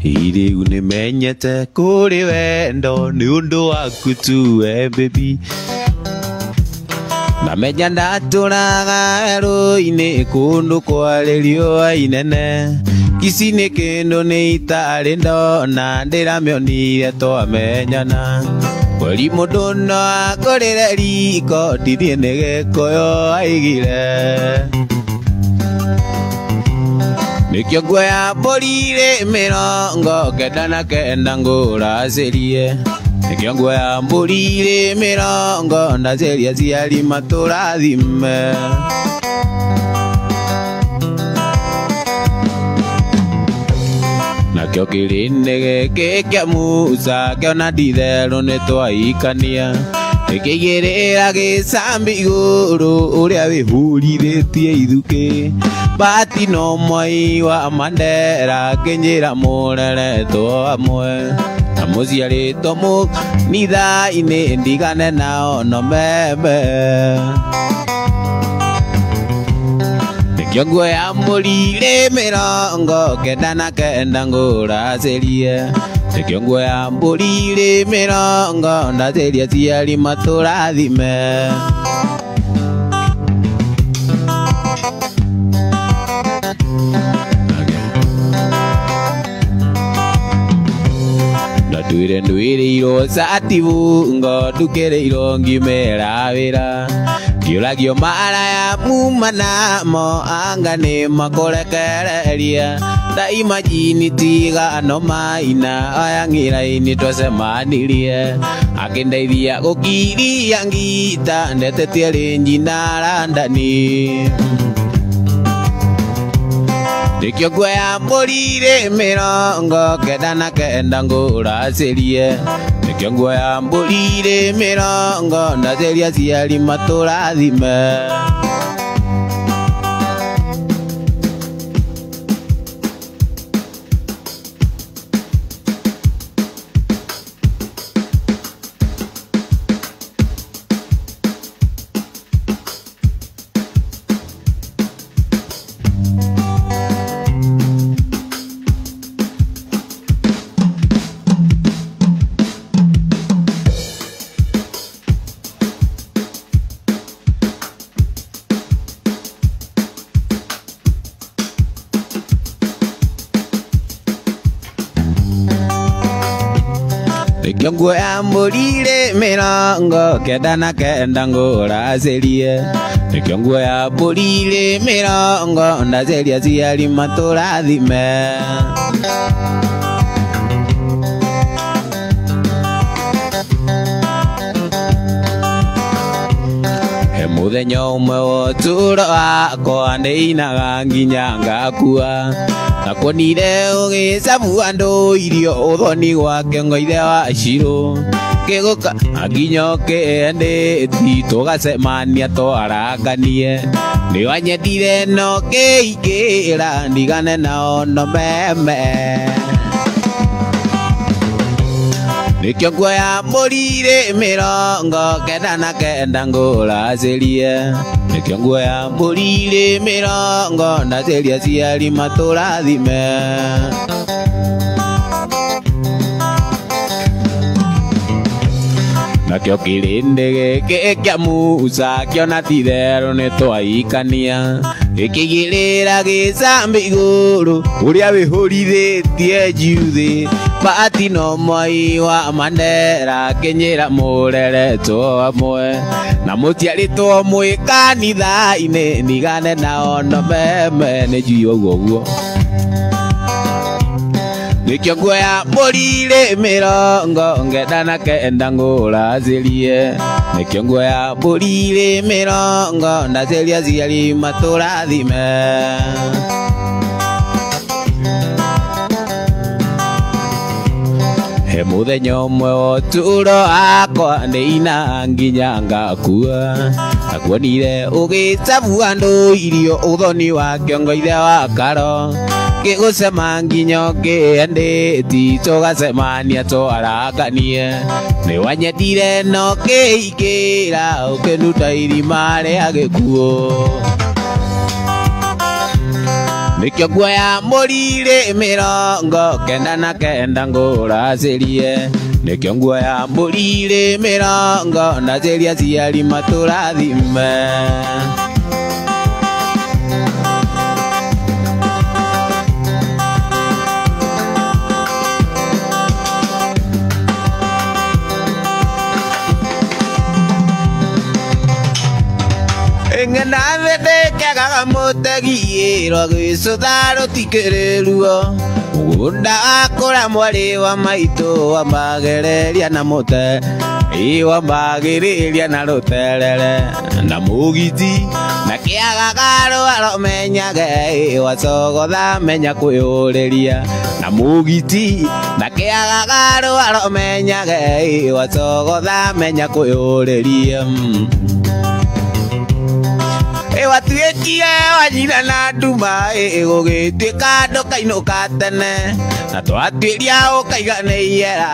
Iriu nimenyete kuri wendo ni undu waku tu baby. Namenya ndaturaga werũ-inĩ kũndũ kwarĩ riũa inene. Ici nĩ kĩndũ nĩ itarĩ ndona ndĩramĩonire twamenyana. Kweri mũndũ no akũrĩre riko ndithiĩ nĩ gĩkũyũ aigire. Nĩkĩo nguoya mbũri mĩrongo kenda na kenda ngũracĩrie. Nĩkĩo nguoya mbũri mĩrongo ndacĩrie aciari matũrathime. Nakĩo kĩrĩndĩ gĩkĩ kĩa Musa kĩona ti therũ nĩ twaikania. Gĩkĩigĩrĩra gĩcambi igũrũ ũrĩa wĩhũrithĩtie ithukĩ. Bahati no mwai wa Mandela kĩnjĩra mũreretwo hamwe. Na mũciarĩtwo mũkanitha-inĩ ndigane nao no meme. Nĩkĩo nguoya mbũri mĩrongo kenda na kenda ngũracĩrie. Nĩkĩo nguoya mbũri mĩrongo ndacĩrie aciari matũrathime. Nduĩrĩirwo cati bungo ndukĩrĩirwo ngiumĩra wĩra. Kĩũragio maraya muma namo anga nĩ makũrekereria. Daima jini tiga no maina aya ng'ĩra-inĩ twacemanirie. Akĩndeithia gũkiria ngita ndetetie rĩnji na randani. Nĩkĩo nguoya mbũri mĩrongo kenda na kenda ngũracĩrie. Nĩkĩo nguoya mbũri mĩrongo ndacĩrie aciari matũrathime. Nĩkĩo nguoya mbũri mĩrongo kenda na kenda ngũracĩrie. Nĩkĩo nguoya mbũri mĩrongo ndacĩrie aciari matũrathime. He mũthenya ũmwe wa ũtũũro wakwa ndĩinaga nginya ngakua. Nakuonire ũgĩcabua andũ irio ũthoni gwake Ngoithe wa Shilo. Ngĩgũka nginya ũkĩendeti tũgacemania twaranganie. Nĩwanyendire no ngĩingĩra ndigane nao no meme. Nĩkĩo nguoya mbũri mĩrongo kenda na kenda ngũracĩrie. Nĩkĩo nguoya mbũri mĩrongo ndacĩrie aciari matũrathime. Nakĩo kĩrĩndĩ gĩkĩ kĩa Musa kĩona ti therũ nĩ twaikania. Gĩkĩigĩrĩra gĩcambi igũrũ ũrĩa wĩhũrithĩtie njuthĩ. Bahati no mwai wa Mandela kĩnjĩra mũreretwo hamwe. Na mũciarĩtwo mwĩ kanitha-inĩ ndigane nao no meme. Nĩ njui ũguo. Nĩkĩo nguoya mbũri mĩrongo kenda na kenda ngũracĩrie. Nĩkĩo nguoya mbũri mĩrongo ndacĩrie aciari matũrathime. He mũthenya ũmwe wa ũtũũro wakwa ndĩinaga nginya ngakua. Nakuonire ũgĩcabua andũ irio ũthoni wake Ngoithe wa Karo. Ngĩgũcema nginya ũkĩendeti tũgacemania twaranganie. Nĩwanyendire no ngĩingĩra ũkĩnduta irima rĩa gĩkuũ. nikyo guoya mũrire mĩrongo kenda na kenda ngũracĩrie nikyo guoya mũrire mĩrongo ndacĩria aciari matũrathime ngena theke gagamutegi ro gicutha tikiriruo unda akora mwari wa maito wa magereria na mute wa magereria na ruterere na mugiti na kiagagaro aromenyage wacogotha menya kwiyuriria na mugiti na kiagagaro aromenyage wacogotha menya kwiyuriria watuĩkie wanyina na nduma gũgĩtuĩka ndũkainũka tene na twatuĩria ũkaiganĩiera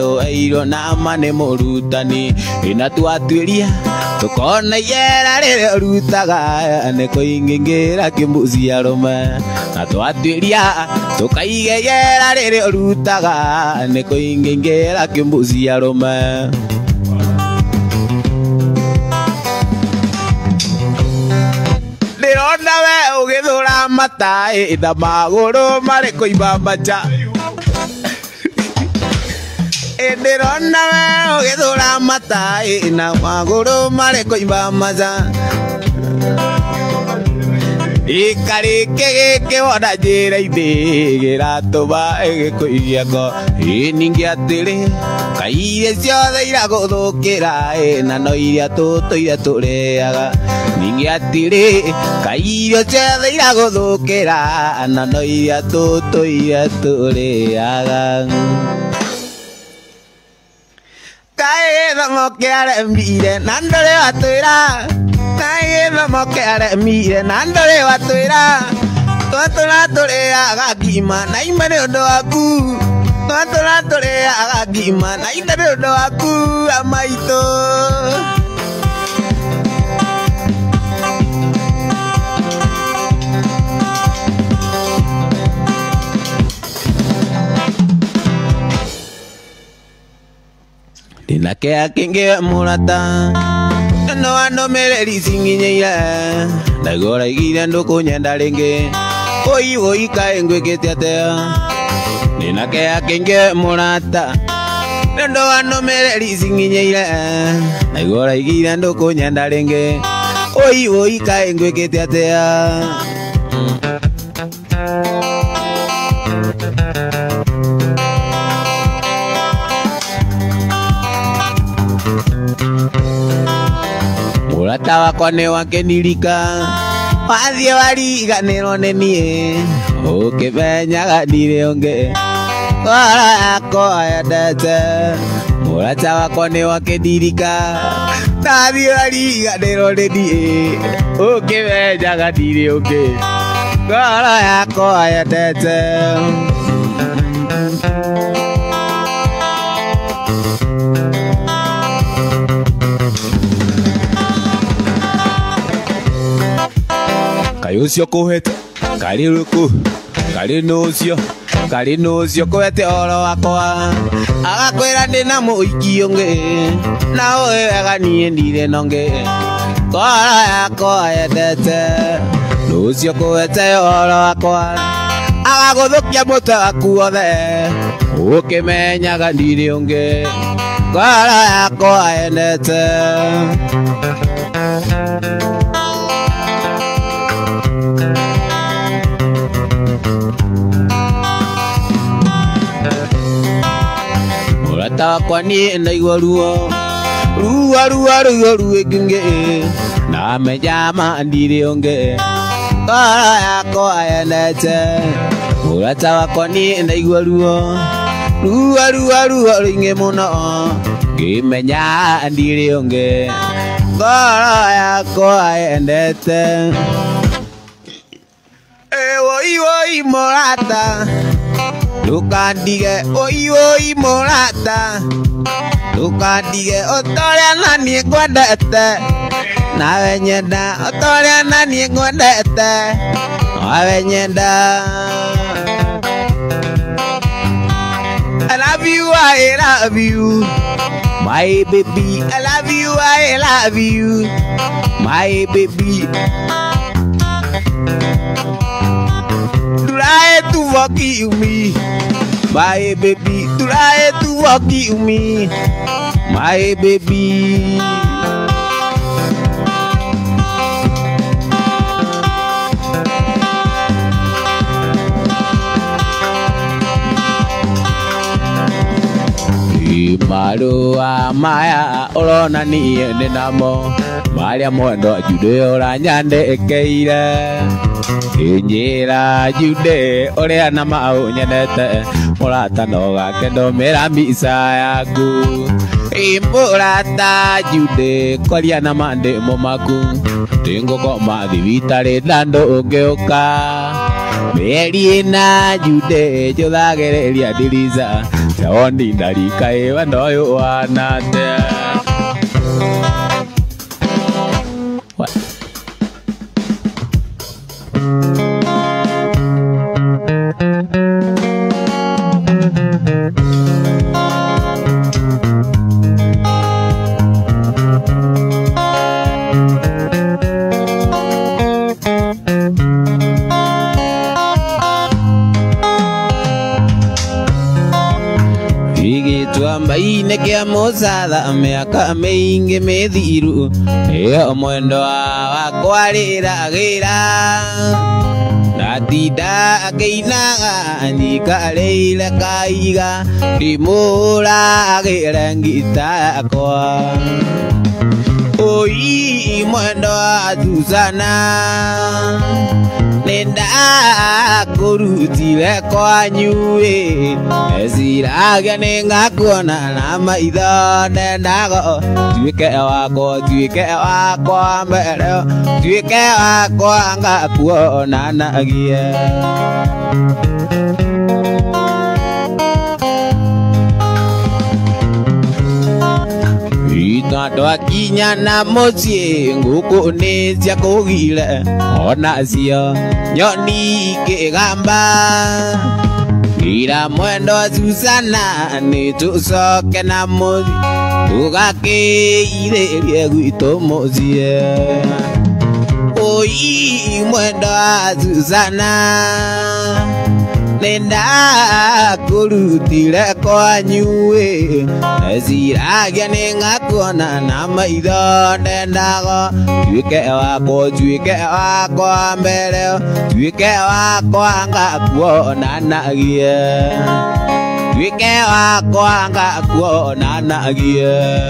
ũeirwo na ma nĩ mũrutani na twatuĩria tũkona iera rĩrĩa ũrutaga nĩ kũingĩngĩra kĩmũciarũme na twatuĩria tũkaiga iera rĩrĩa ũrutaga nĩ kũingĩngĩra kĩmũciarũme ndĩrona we ũgĩthũra mataĩ na magũrũ marĩ kũimba mbaca ndĩrona we ũgĩthũra mataĩ na magũrũ marĩ kũimba mbaca ikarĩke gĩkĩ wona njĩra-inĩ gĩratũma gĩkũigia ngo ningĩ atĩrĩ kai iria ciothe iragũthũkĩra na no iria tũtũire tũrĩaga ningĩ atĩrĩ kai irio ciothe iragũthũkĩra na no iria tũtũire tũrĩaga kaĩ gĩthomo kĩaremire na ndũrĩ watwĩra kaĩ gĩthomo kĩaremire na ndũrĩ watwĩra twatũra tũrĩaga ngima na ime nĩ ũndũ waku twatũra tũrĩaga ngima na ime nĩ ũndũ waku amaitũ ndĩna kĩa kĩngĩ mũrata no anũmĩrĩri cinginyeire ndaigua ũraigire ndũkũnyenda rĩngĩ ũi kaĩ ngwĩkĩte atĩa ndĩna kĩa kĩngĩ mũrata no anũmĩrĩri cinginyeire ndaigua ũraigire ndũkũnyenda rĩngĩ ũi kaĩ ngwĩkĩte atĩa mũrata wakwa nĩ wakenirika wathiĩ wariganĩrwo nĩ niĩ ũkĩmenyaga ndirĩ ũngĩ ngoro yakwa yendete mũrata wakwa nĩ wakenirika wathiĩ wariganĩrwo nĩ niĩ ũkĩmenyaga ndirĩ ũngĩ ngoro yakwa yendete ucio kuhete kari ruku kari nucio kuhete oro wakwa agakwira ndina muiki ungi na uwe wega nie ndire nonge ngoro yakwa yendete nucio kuhete oro wakwa agaguthukia mutwe waku wothe ukimenyaga ndire ungi ngoro yakwa yendete mũrata wakwa niĩ ndaigua ruo ingĩ na menya ma ndirĩ ũngĩ ngoro yakwa yendete mũrata wakwa niĩ ndaigua ruo rũingĩ mũno ngĩmenya ndirĩ ũngĩ ngoro yakwa yendete woi mũrata ndũkandige oi mũrata ndũkandige ũtorĩa na niĩ ngwendete nawe nyenda ũtorĩa na niĩ ngwendete awenyenda. I love you, I love you, my baby. I love you, I love you, my baby. Try to forgive me, my baby. Try to forgive me, my baby. Marua maya orona ni ene namo Maria mwendo jude ora nyande ekeire Injira jude orea na mau nyenete Morata noga kendo mera misa yaku Imurata jude koria na mande momaku Tengo koma divitare dando ogeoka Meri na jude jodagereria diriza Jaondi dari kaewa noyo wanate. What? Ine kia mozada meaka meinge medhiru Eo mwendo wakwa rira gira Natida akeinaga Nika leila kaiga Dimura agira ngita kwa Oi mwendo wa Susana Nenda kurutile kwa nyue Eziraga nenga kuona na maitho Nendago tuike wako mbele Tuike wako anga kuona nagie Itondo akinya na mocie nguku nizia kugile Ona zio nyoni kigamba Ira mwendo wa Susana ni tusoke na mozi Tugake irelie gwito mozie Oi mwendo wa Susana Nenda kurutile kwa nyue Eziragia nenga kuona na maitho Nendago tuike wako mbele Tuike wako anga kuona nagie Tuike wako anga kuona nagie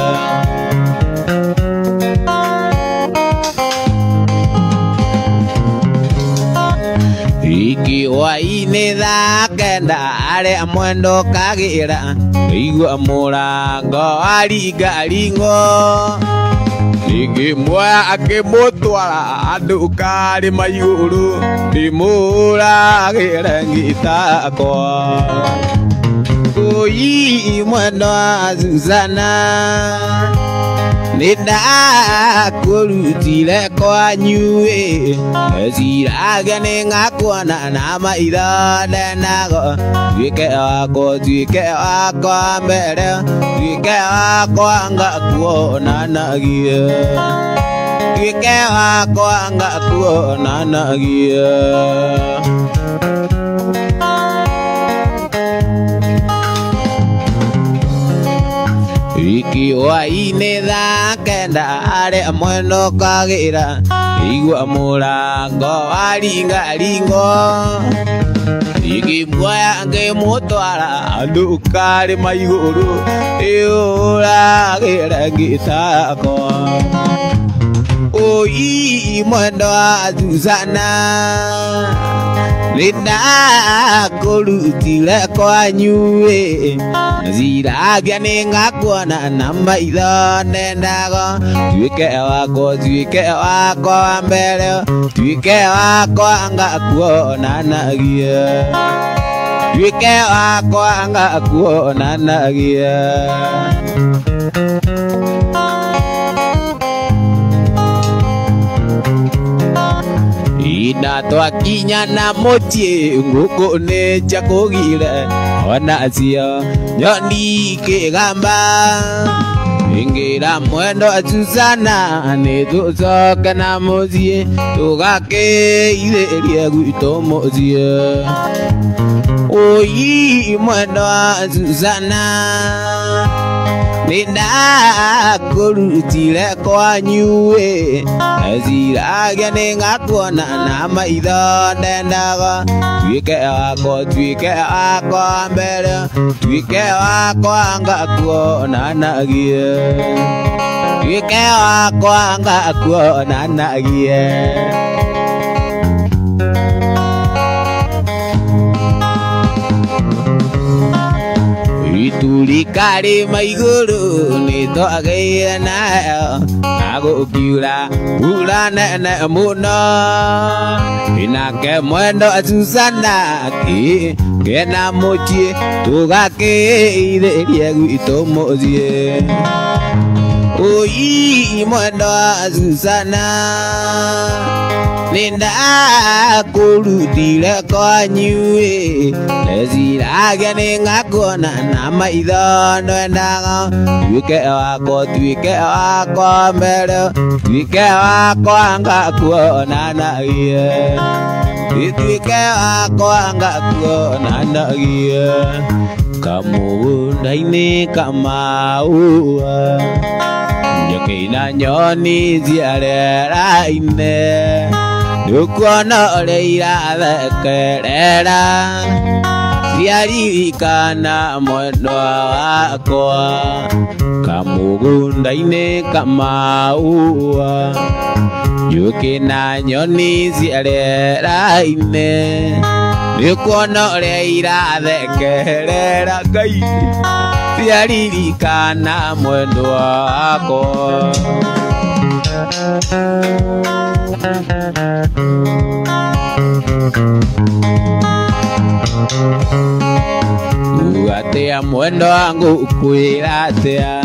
Ikiwa inetha kenda are mwendo kagira Igua murango aringa ringo Ikimwa akimutwara andu kari maiguru Ndimuragira ngita kwa Oi mwendo wa Susana Nenda kurutile kwa nyue Eziraga nenga kuona na maitho Nendago tuike wako mbele Tuike wako anga kuona nagie Tuike wako anga kuona nagie Ikiwa inetha kenda are mwendo kagira Igua murango aringa ringo Ikimwaya ngimutwara andu kari maiguru Iuragira ngita kwa Oi mwendo wa Susana Nenda kurutile kwa nyue Eziragia nenga kuona na maitho Nendago tuike wako mbele Tuike wako anga kuona nagie Tuike wako anga kuona nagie ina twakinya na mutie nguku ni chakugire ona cia nyoni kigamba ingira mwendo Susana ni tucoke na mucie tugakeithirie gwitũ mucie oi mwendo wa Susana nindakũrutire kwanyu eciragia nĩ ngakuona na maitho ndendaga tuĩke wakwa mbere tuĩke wakwa ngakuonanagie tuĩke wakwa ngakuonanagie Turikari maiguru ni twageire nayo agukiura ura nene muno inake mwendo Susana kena mucie tugakeithirie gwitũ mucie oi mwendo Susana nindakũrutire kwanyu eciragia nĩ ngakuona na maitho ndendaga tuĩke wakwa mbere tuĩke wakwa ngakuonanagie tuĩke wakwa ngakuonanagie kamũgũnda-inĩ kamaua njoki na nyoni ciarera-inĩ nĩũkuona ũrĩa irathekerera ciaririkana mwendwa wakwa kamũgũnda-inĩ kamaua njũkĩ na nyoni ciarera-inĩ nĩũkuona ũrĩa irathekerera Ngai ciaririkana mwendwa wakwa atia mwendo wangu kwĩra atia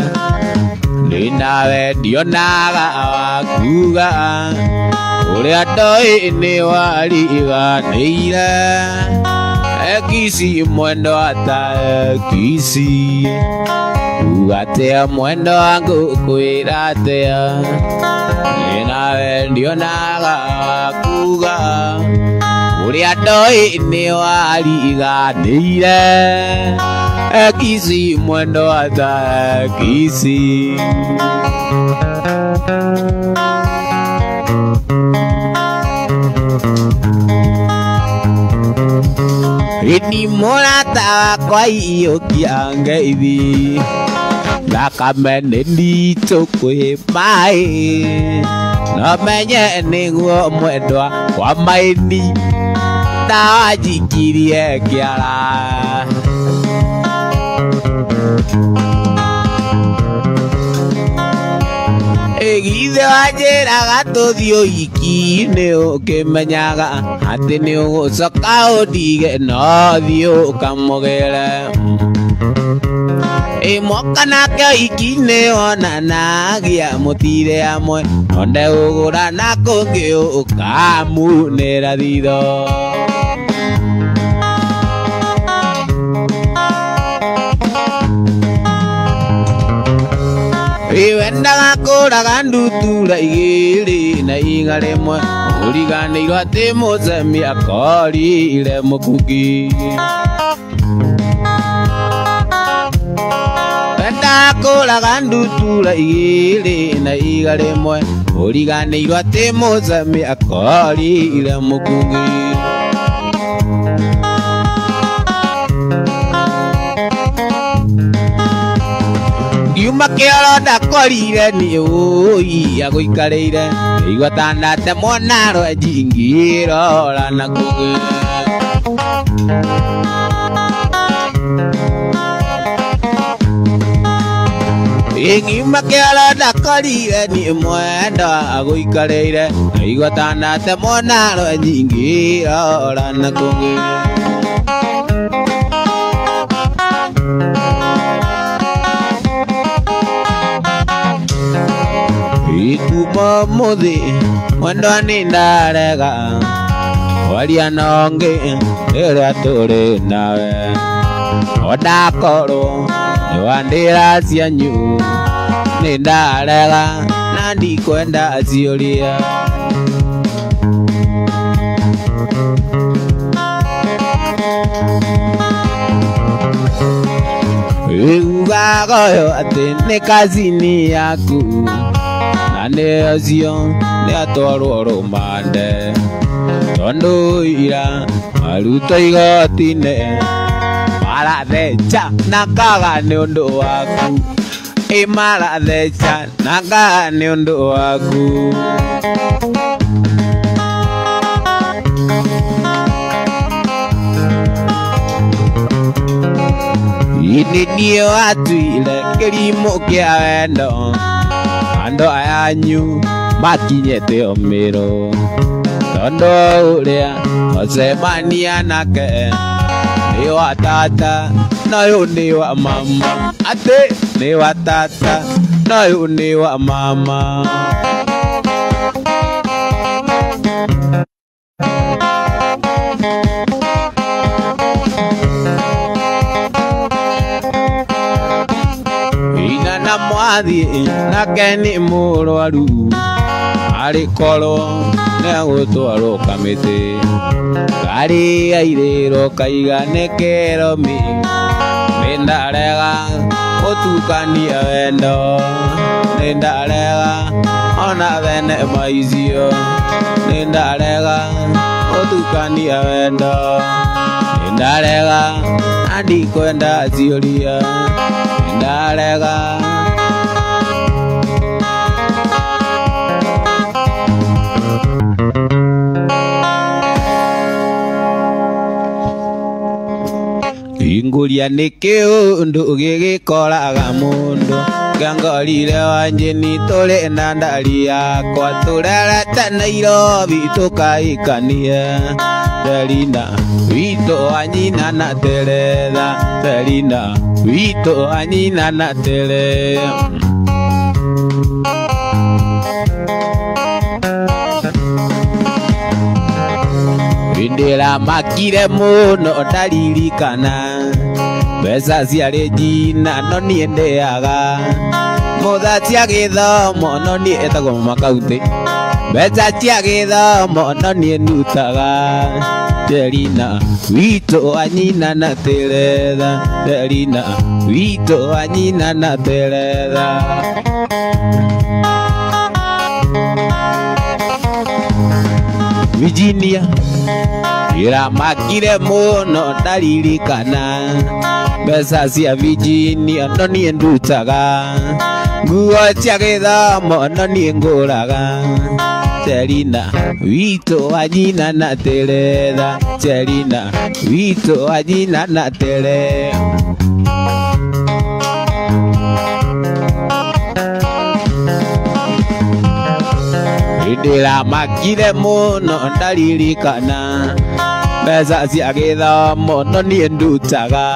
ninawe ndionaga wakuga ũrĩa ndoĩ nĩ wariganĩire ekisi mwendo ata ekisi atia mwendo wangu kwĩra atia ninawe ndionaga wakuga ũrĩa ndoĩ nĩ wariganĩire ekisi mwendo ata ekisi ini mũrata wakwa iyũkia ngeithi thakame nĩ nditũ kwĩ maĩ no menye nĩguo mwendwa wa maini ndawanjikirie kĩara githe wanjĩraga tũthiĩ ũhiki-inĩ ũkĩmenyaga atĩ nĩ ũgũcoka ũndige no thiĩ ũkamũgĩre ĩmoka nake ũhiki-inĩ onanagia mũtire amwe no ndegũgũra na kũngĩ ũkamunĩra thitho wendaga kũraga ndutura igĩrĩ na iga rĩmwe ũriganĩirwo atĩ mũcemi akorire mũkuki wendaga kũraga ndutura igĩrĩ na iga rĩmwe ũriganĩirwo atĩ mũcemi akorire mũkuki Yuma kĩoro ndakorire niĩ ũi agũikarĩire igua tandate monaro njingĩrora na kũgĩ Yuma kĩoro ndakorire niĩ mwenda agũikarĩire igua tandate monaro njingĩrora na kũgĩ Kuma muthi mwendo ni ndarega waria nonge ere turi nawe odakoro wandira cianyu ni ndarega na ndikwenda ciuria ugagoyo ati ni kazini yaku na nĩ cio nĩ atwarwo rũmande tondu ira aruto igoti-inĩ maratheca na ngaga nĩ ũndũ waku maratheca na ngaga nĩ ũndũ waku ini niĩ watuire kĩrimũ kĩa wendo andũ ayanyu makinyĩte ũmĩrũ tondu ũrĩa ũcemania nake nĩ wa tata na ũyũ nĩ wa mama atĩ nĩ wa tata na ũyũ nĩ wa mama ina na mwathi nake nĩ mũrwaru arĩkorwo nĩ agũtwarwo kamĩtĩ karĩa irĩro kaiganĩke romi nĩ ndarega gũtukania wendo nĩ ndarega ona thenema icio nĩ ndarega gũtukania wendo nĩ ndarega na ndikwenda ciũria nĩ ndarega Inguria nĩ kĩũndũ gĩgĩkoraga mũndũ ngangorire wanjini tũrĩ na ndari yakwa tũrerete Nairobi tũkaikanie Selina witũ wa nyina na Teretha Selina witũ wa nyina na Teretha ndĩra makire mũno ndaririkana mbeca ciarĩ njina no niĩ ndĩaga mũtha cia gĩthomo no niĩ etagwo makautĩ mbeca cia gĩthomo no niĩ ndutaga Selina witũ wa nyina na Teretha Selina witũ wa nyina na Teretha Virginia iramakire mũno ndaririkana mbeca cia Virginia no niĩ ndutaga nguo cia gĩthomo no niĩ ngũraga Selina witũ wa nyina na Teretha Selina witũ wa nyina na Teretha ndĩramakire mũno ndaririkana mbeca cia gĩthomo no niĩ ndutaga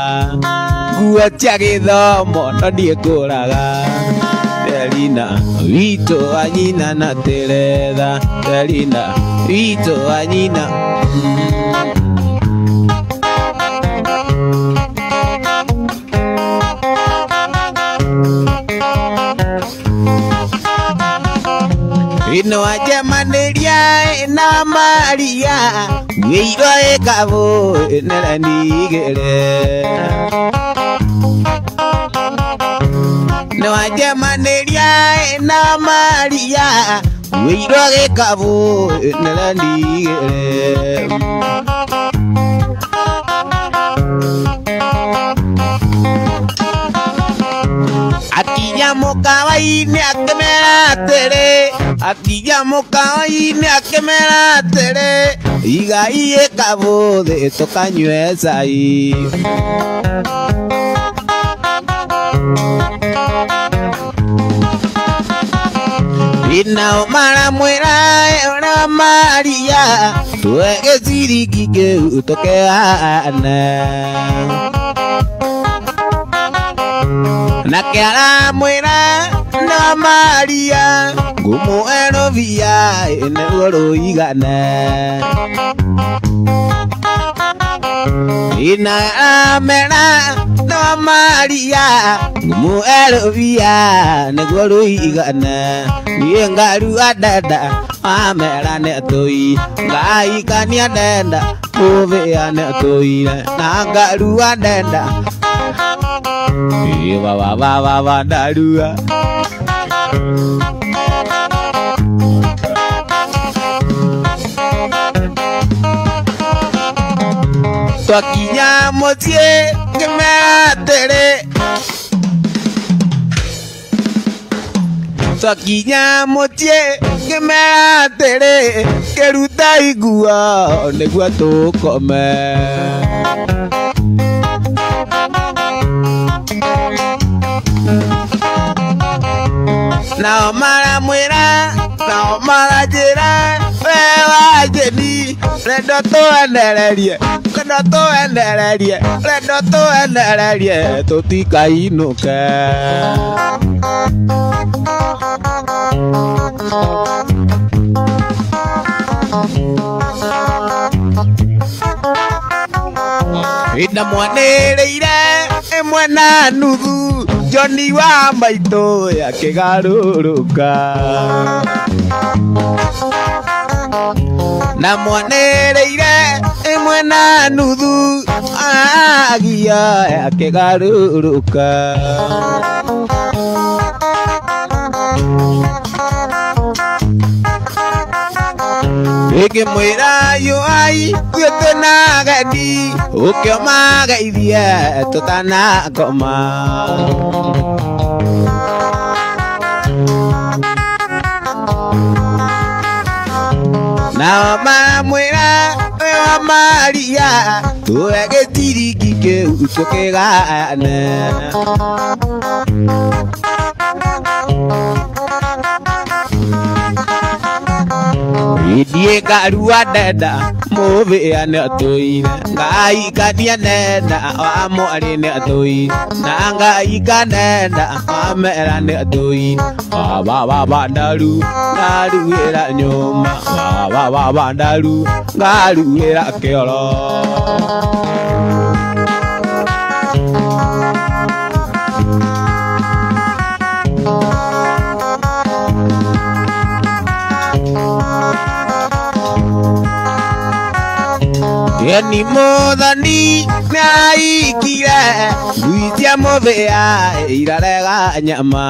nguo cia gĩthomo no niĩ ngũraga Selina witũ wa nyina na Teretha Selina witũ wa nyina ino ajemanĩria na Maria wĩirwo ĩkabũ nĩrandigĩre no ajemanĩria na Maria wĩirwo ĩkabũ nĩrandigĩre akija mũkawa-inĩ akĩmera atĩrĩ akija mũkawa-inĩ akĩmera atĩrĩ igai ĩkabũ thĩ tũkanyue cai inao maramwĩra ona Maria tuwe gĩciringi kĩu tũkehane nake aramwĩra na Maria ngũmũhe rũbia nĩruo rũigane ina amena no Maria ngumu elvia negoro igana ni ngaru adada amera ne toi ngai kania denda ove ane toi na ngaru adada wa darua Tokinya motie kemetere Tokinya motie kemetere keruta igua negua tukome Na mara mwira na mara jira wewa jeni redo to endererie totika inuke Ida mwanereire mwana nuthu Johnny wa maito ya kigaruruka Na mwanereire mwana nuthu agia ya kigaruruka Ege mwira yo ai yetena gadi ukoma gaidia totana koma Na ma mwira wa Maria tu ege tiriki ke utoke gane Idie garua deda move ane toi ngai kadia nenda amo arene toi ngai kanenda amera ne toi ba daru era nyoma ba daru era keolo Ni modani nai kira luitia movea irarega nyama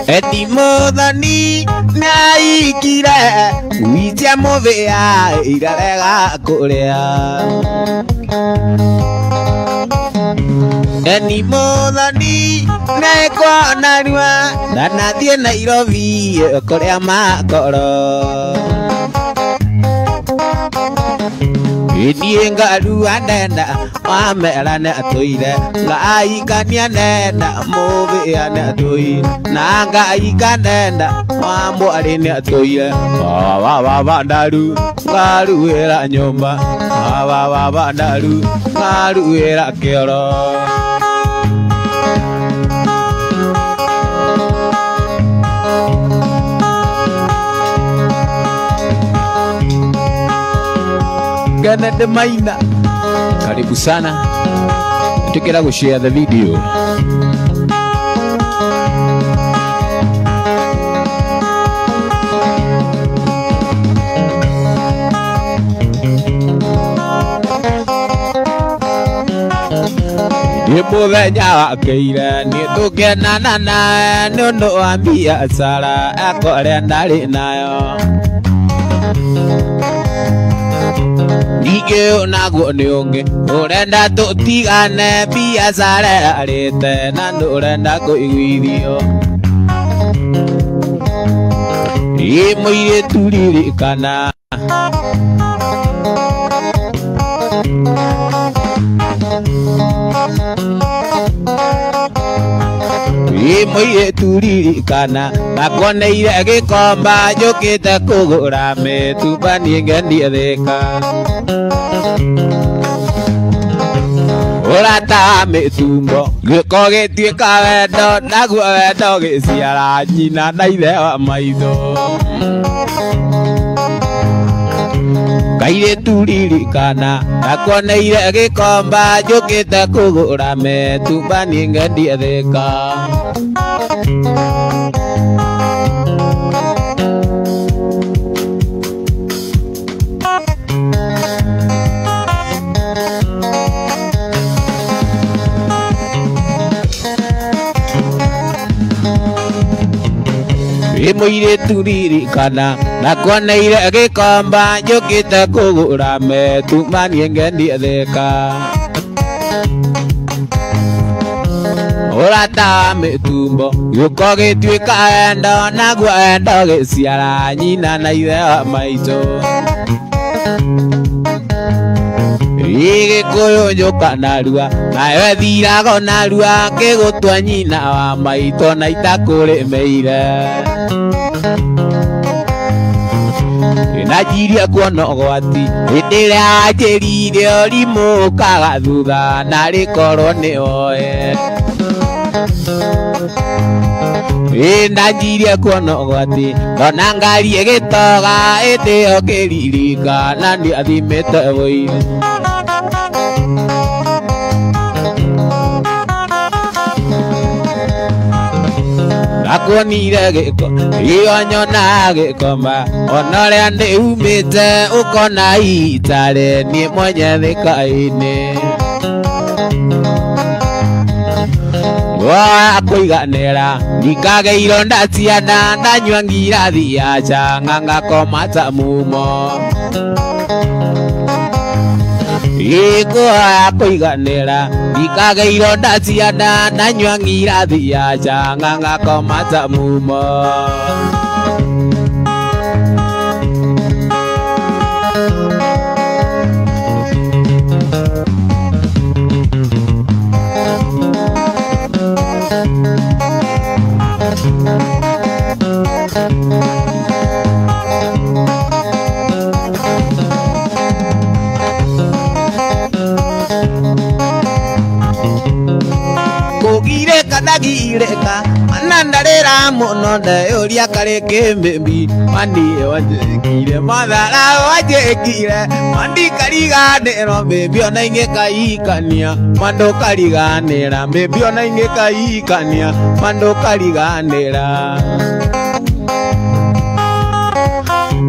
Eti modani nai kira luitia movea irarega korea Eni modani na kwa narua na tie Nairobi korea makoro Idie ngaru anenda amera ne atoire ngai kania nenda move ane atoi na ngai kanenda ambo ari ne atoire wa daru ngaru era nyomba wa daru ngaru era keoro Gana de maina karibu sana tukira ku share the video Ibu venya keira ni tukena nana no ambia sara akore ndari nayo Nige nago nionge urenda tutigane biacara arete na urenda kuiguithio Imwire turirikana Imwire turirikana nakoneire gikomba njukite kugura mituba niengendie thika Urata mitumbo giko gituika wendo naguo wendo giciara nyina na ithe wa maitho kaire turirikana nakuoneire gikomba njukite kugura metumba nie ngendie thika Muire turirikana nakuoneire gikomba njukite kugura metumba nie ngendie thika urata mitumbo yuko gituika endo naguo endo giciara nyina na ithe wa maitũ Gĩkũyũ njoka narua nawe thirago narua ngĩgũtua nyina wa maitũ na itakũrĩmĩire najirie kuona ũgwati hĩndĩ ĩrĩa wanjĩrire ũrimũ ũkaga thutha na rĩkorwo nĩwoe najirie kuona ũgwati ndona ngari ĩgĩtoga hĩndĩ ĩyo ngĩririkana ndiathimĩte wũiru nakuonire gĩko iyo nyona gĩkoma ona ũrĩa ndĩumĩte ũkona itare niĩ mwenye thĩka-inĩ kũiganĩra ndikageirwo nda ciana ndanyua ngirathi ya changa ngakoma ta mumo Ikuhoya kũiganĩra ndikageirwo nda ciana ndanyua ngirathi ya changa ngakoma ta mumo Kugireka ndagireka manandarĩra mũno ndeyũria karĩkĩ mbĩmbi mandi wanjĩkire mathara wanjĩkire mandi kariganĩrwo mbĩmbi ona ingĩkaikania mandũ kariganĩra mbĩmbi ona ingĩkaikania mandũ kariganĩra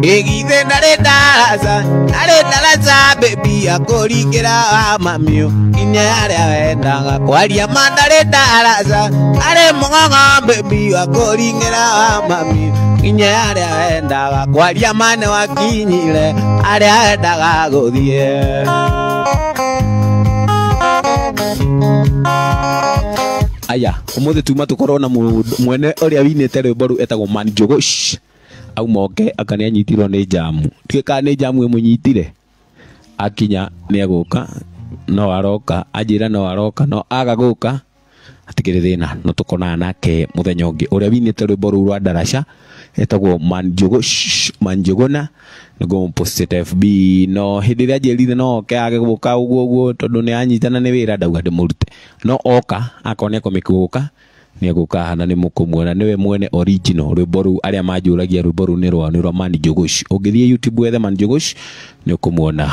Githe ndarĩ ndaraca baby akũringĩra wa mamiũ nginya harĩa wendaga kwaria ma ndarĩ ndaraca arĩ mũng'ong'o baby akũringĩra wa mamiũ nginya harĩa wendaga kwaria ma nĩ wakinyire harĩa wendaga gũthiĩ Aya ũmũthĩ tuma tũkorwo na mwene ũrĩa winĩte rwĩmbo rũu etagwo Man Njogosh aumoke akani anyitirwo nĩ jamu twĩka nĩ jamu ĩmũnyitire akinya nĩ agũka no aroka anjĩra no aroka no aga gũka atikĩrĩ thĩna no tũkonaga nake mũthenya ũngĩ ũrĩa winĩte rwĩmbo rũu rwa ndaraca etagwo Man Njogona nĩguo postete FB no hĩndĩ ĩrĩa anjĩrire no oke age gũka ũguo tondũ nĩ anyitana nĩ wĩra ndauga ndĩmũrute no oka akone komĩkũgũka nĩ agũka hana nĩ mũkũmuona nĩwe mwene original rwĩmbo rũu arĩa manjũragia rwĩmbo rũu nĩ rwa Man Njogosh ũngĩthiĩ YouTube wethe Man Njogosh nĩ ũkũmuona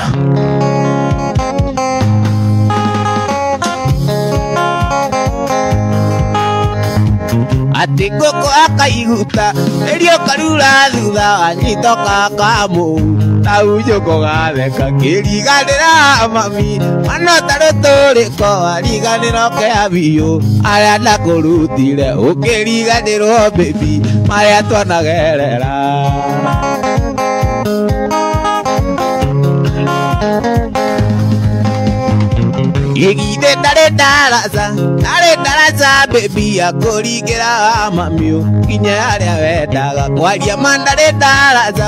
ati ngũkũ akaiguta rĩrĩa karura thutha wanyitoka kamũ tau njũkũ gatheka kĩriganĩra mami manota rũtũrĩko wariganĩra kĩa biũ arĩa nakũrutire ũkĩriganĩrwo baby marĩa twanagerera Githe ndarĩ ndaraca baby akũringĩra wa mamiũ nginya harĩa wendaga kwaria ma ndarĩ ndaraca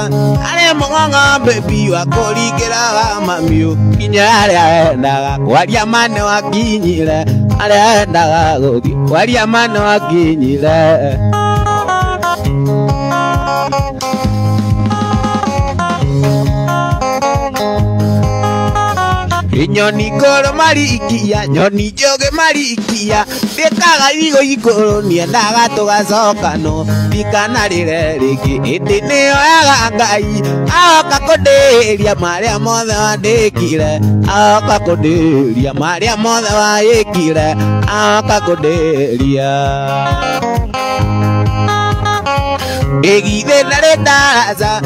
arĩ mũng'ong'o baby akũringĩra wa mamiũ nginya harĩa wendaga kwaria ma nĩ wakinyire harĩa wendaga gũthiĩ kwaria ma nĩ wakinyire nyoni ngoro marikia nyoni njoge marikia ndikaga igo iguru niendaga tugacoka no ndikanarire ringi indi nioyaga Ngai aoka kundiria maria mothe wandikire aoka kundiria maria mothe waikire aoka kundiria Egithe narendaraza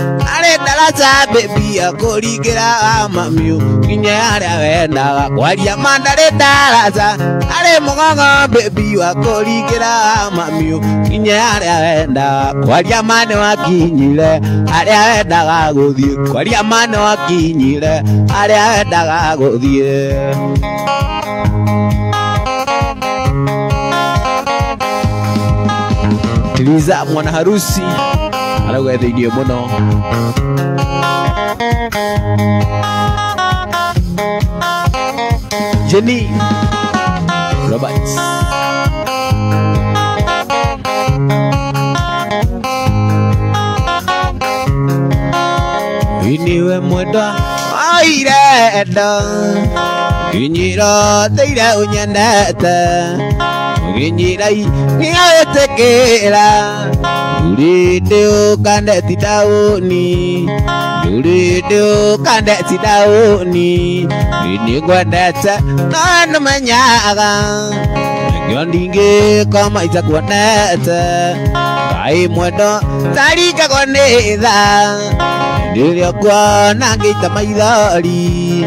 baby akurigira mamiu nginya aria wendaga kwaria mandarendaraza are mugongo baby akurigira mamiu nginya aria wendaga kwaria mane wakinyire aria wendaga guthie kwaria mane wakinyire aria wendaga guthie Liza mwana harusi arauga thĩinĩ mũno Jenny Roberts iniwe mwendwa oirenda inyiro teire unyendete Ngirai ngiatekera Uride ukandeti dauni Uride ukandeti dauni Ini gwendete Nanu menyaga Ngondinge kama itakuonete Kai mwendo Tarika kwanetha Ndiria kwa nangeita maithari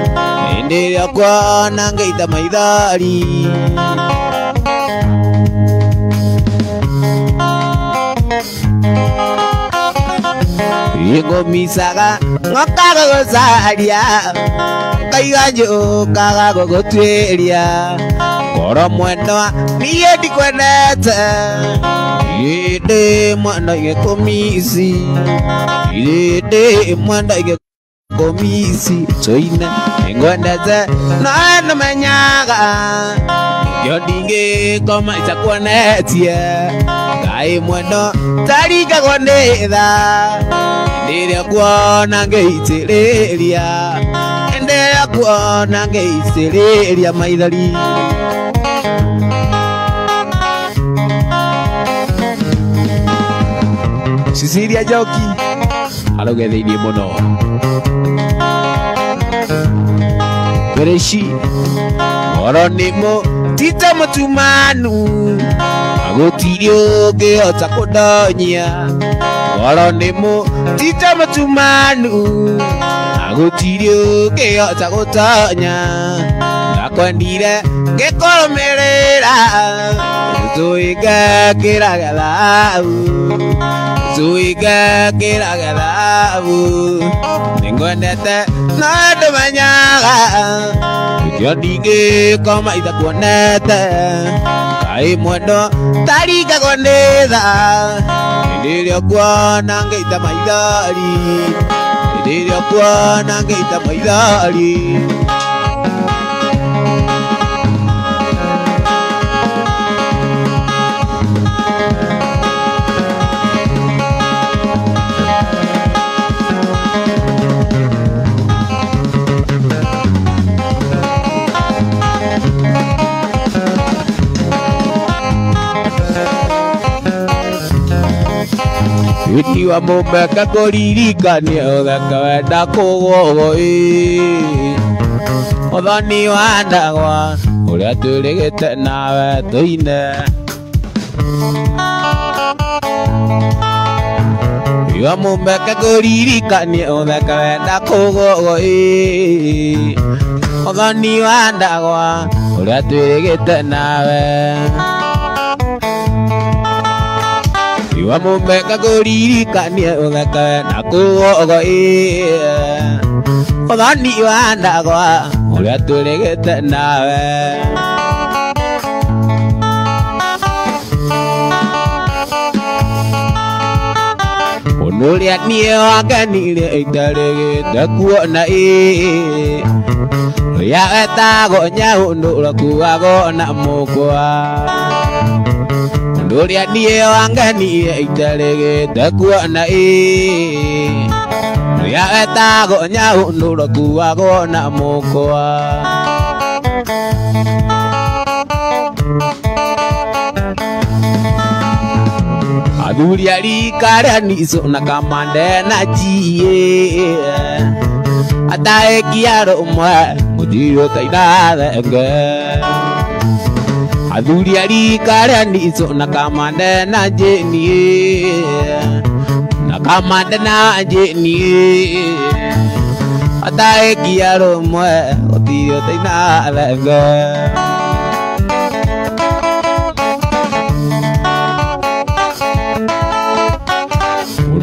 Ndiria kwa nangeita maithari Ingo misaga ngokaga gozaria kaiganyo kaga gogotweria koro mwendo niye ndikwenete ide mwendo igekomisi ide mwendo igekomisi toine ngwendete no menyaga yodinge koma itakuonetie Kai mwendo tarika kwanetha Ndiria kuona ngeitĩrĩria Ndiria kuona ngeitĩrĩria maithari Cecilia Njoki arauga thĩinĩ mũno Bereshi ngoro nĩmo tita mũtumanu Agutiri ũngĩhota kũndonyia ngoro nĩmo tita mũtumanu Agutiri ũngĩhota gũtonya Ndakwendire ngĩkũrũmĩrĩra Tũingĩkĩra gĩthabu Tũingĩkĩra gĩthabu Nĩngwendete no ndũmenyaga Nĩkĩo ndingĩkoma itakuonete Kai mwendo tarika kwanetha Ndiria kuona ngeita maithari Ndiria kuona ngeita maithari Wiki wa mũmbeka kũririkania ũthaka wenda kũgũgũ Ũthoni wa ndagwa ũrĩa twĩrĩgĩte nawe tũine Wiki wa mũmbeka kũririkania ũthaka wenda kũgũgũ Ũthoni wa ndagwa ũrĩa twĩrĩgĩte nawe Iwa mũmbeka kũririkania ũthaka wenda kũgũgũ Ũthoni wa ndagwa ũrĩa twĩrĩgĩte nawe Ũnũrĩa niĩ wangenire itarĩgĩte kuona Ũrĩa wetagwo Nyaũndũro kuagwo na mũkwa Ũrĩa niĩ wangenire itarĩgĩte kuona Ũrĩa wetagwo Nyaũndũro kuagwo na mũkwa athuri arika rĩa nico na kamande na njie ataekia rũmwe mũthiro taina thenge athuri arika rĩa nico na kamande na njenie na kamande na njenie ataekia rũmwe mũthiro taina thenge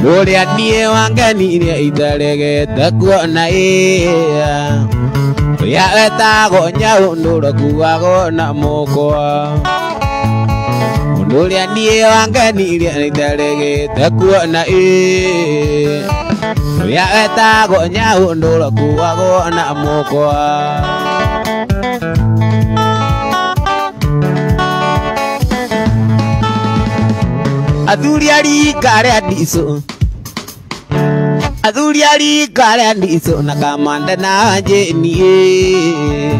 Doria nie wangani ria itaregete kuona ya etago nyau ndura kuago na mokwa Doria nie wangani ria itaregete kuona ya etago nyau ndura kuago na mokwa Athuri arika rĩa ndico athuri arika rĩa ndico na kamande na njenie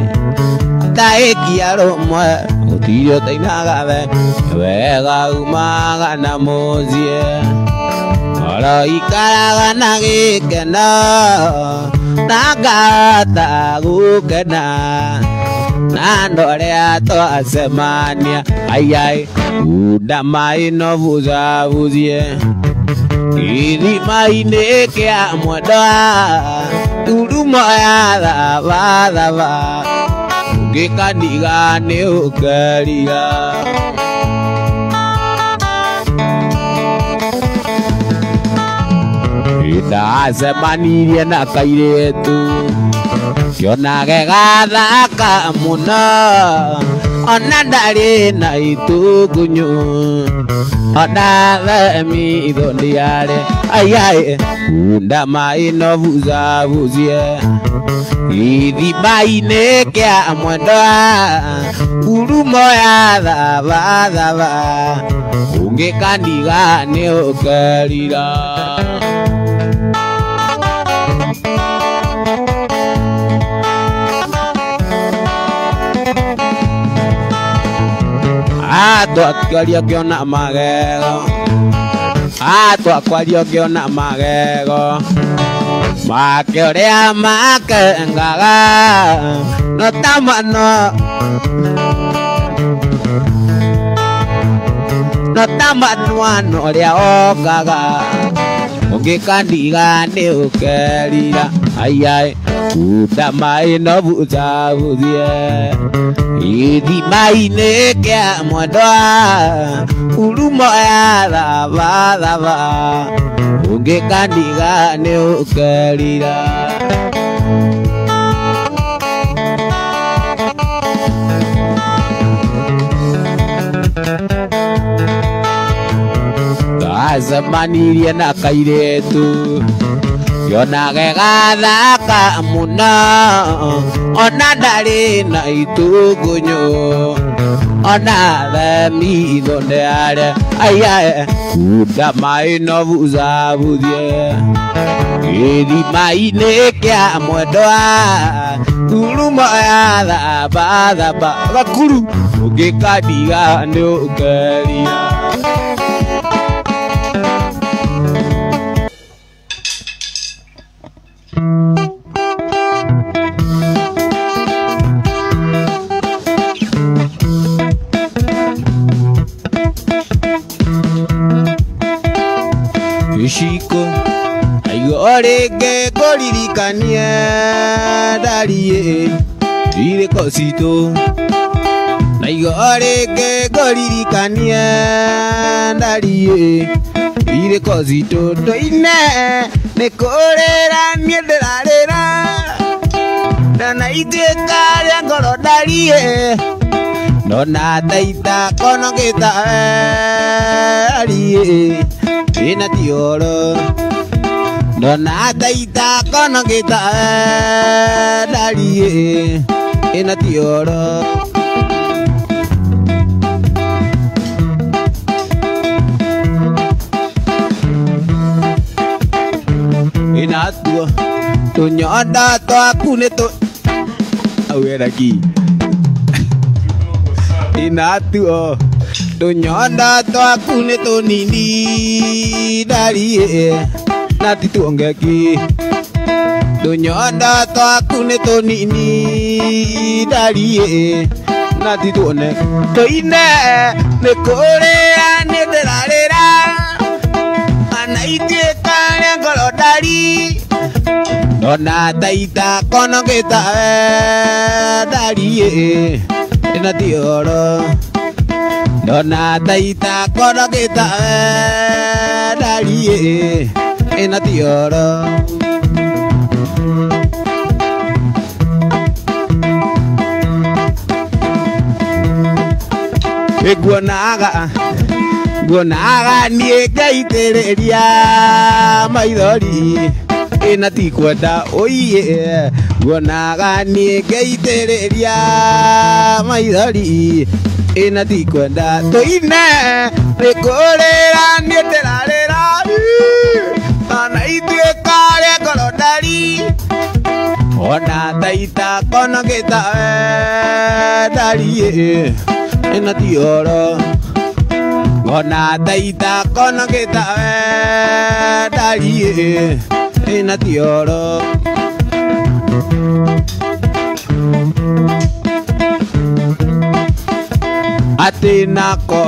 ataekia rũmwe mũthiro tainaga wega umaga na mũciĩ oro ikaraga na gĩkeno na ngahota gũkena na ndorĩa twacemania aiai Uda mai no vuza vuzie Irimainĩ kĩa mwendwa Turumo ya thava Ũngĩkaniga nĩ ũkeriga Ndacemanirie na kairĩtu Kĩonage gathaka mũno Ona ndarĩ na itugunyu Ona themi ndiare Aiai Unda mai no vuza vuzie Irimainĩ kĩa mwendwa Ngurumo ya thava Ũngĩkaniga nĩ ũkerira Twakwaria kiona magego twakwaria kiona magego make ũrĩa makengaga no tamano ũrĩa okaga ũngĩkandiga nĩ ũkerira aiai Uda mai no vuza vuzie Irimainĩ kĩa mwendwa Ngurumo ya thava Ũngĩkandiga nĩ ũkerira Twacemanirie na kairĩtu Kĩonage gathaka mũno Ona ndarĩ na itugunyu Ona themi ndiare Aiai Unda mai no vuza vuzie Irimainĩ kĩa mwendwa Ngurumo ya thava Gakuru Ũngĩkandiga nĩ ũkerira Ishiko Aigorenge koririkanie Darie Ireko citũ Aigorenge koririkanie Darie Ireko citũ Tũine nĩ kũrĩra niĩ ndĩrarĩra Na ituĩka rĩa ngoro Darie Nona taita kono gĩtarie Ina tioro Nona taita kono gĩtarie Ina tioro Ina tuo Tunyoda twaku nĩ tũ Au era aquí Ina tuo Tunyondo twaku nĩ tũnini ndariĩ na ti tuongeki. Tunyondo twaku nĩ tũnini ndariĩ na ti tuoneki. Tũine nĩ kũrĩa nĩ ndĩrarĩra ana ituĩka rĩa ngoro ndari. Ndona taita konogĩta ndariĩ na ti ũhoro. Ndona taita konogĩta ndariĩ na ti ũhoro. Nguonaga niĩ ngaitĩrĩria maithori na ti kwenda ũiye. Nguonaga niĩ ngaitĩrĩria maithori na ti kwenda. Tũine nĩ kũrĩra niĩ ndĩrarĩra ona ituĩka rĩa ngoro ndari. Ona taita konogĩta ndariĩ na ti ũhoro. Ona taita konogĩta ndariĩ na ti ũhoro. Ati nako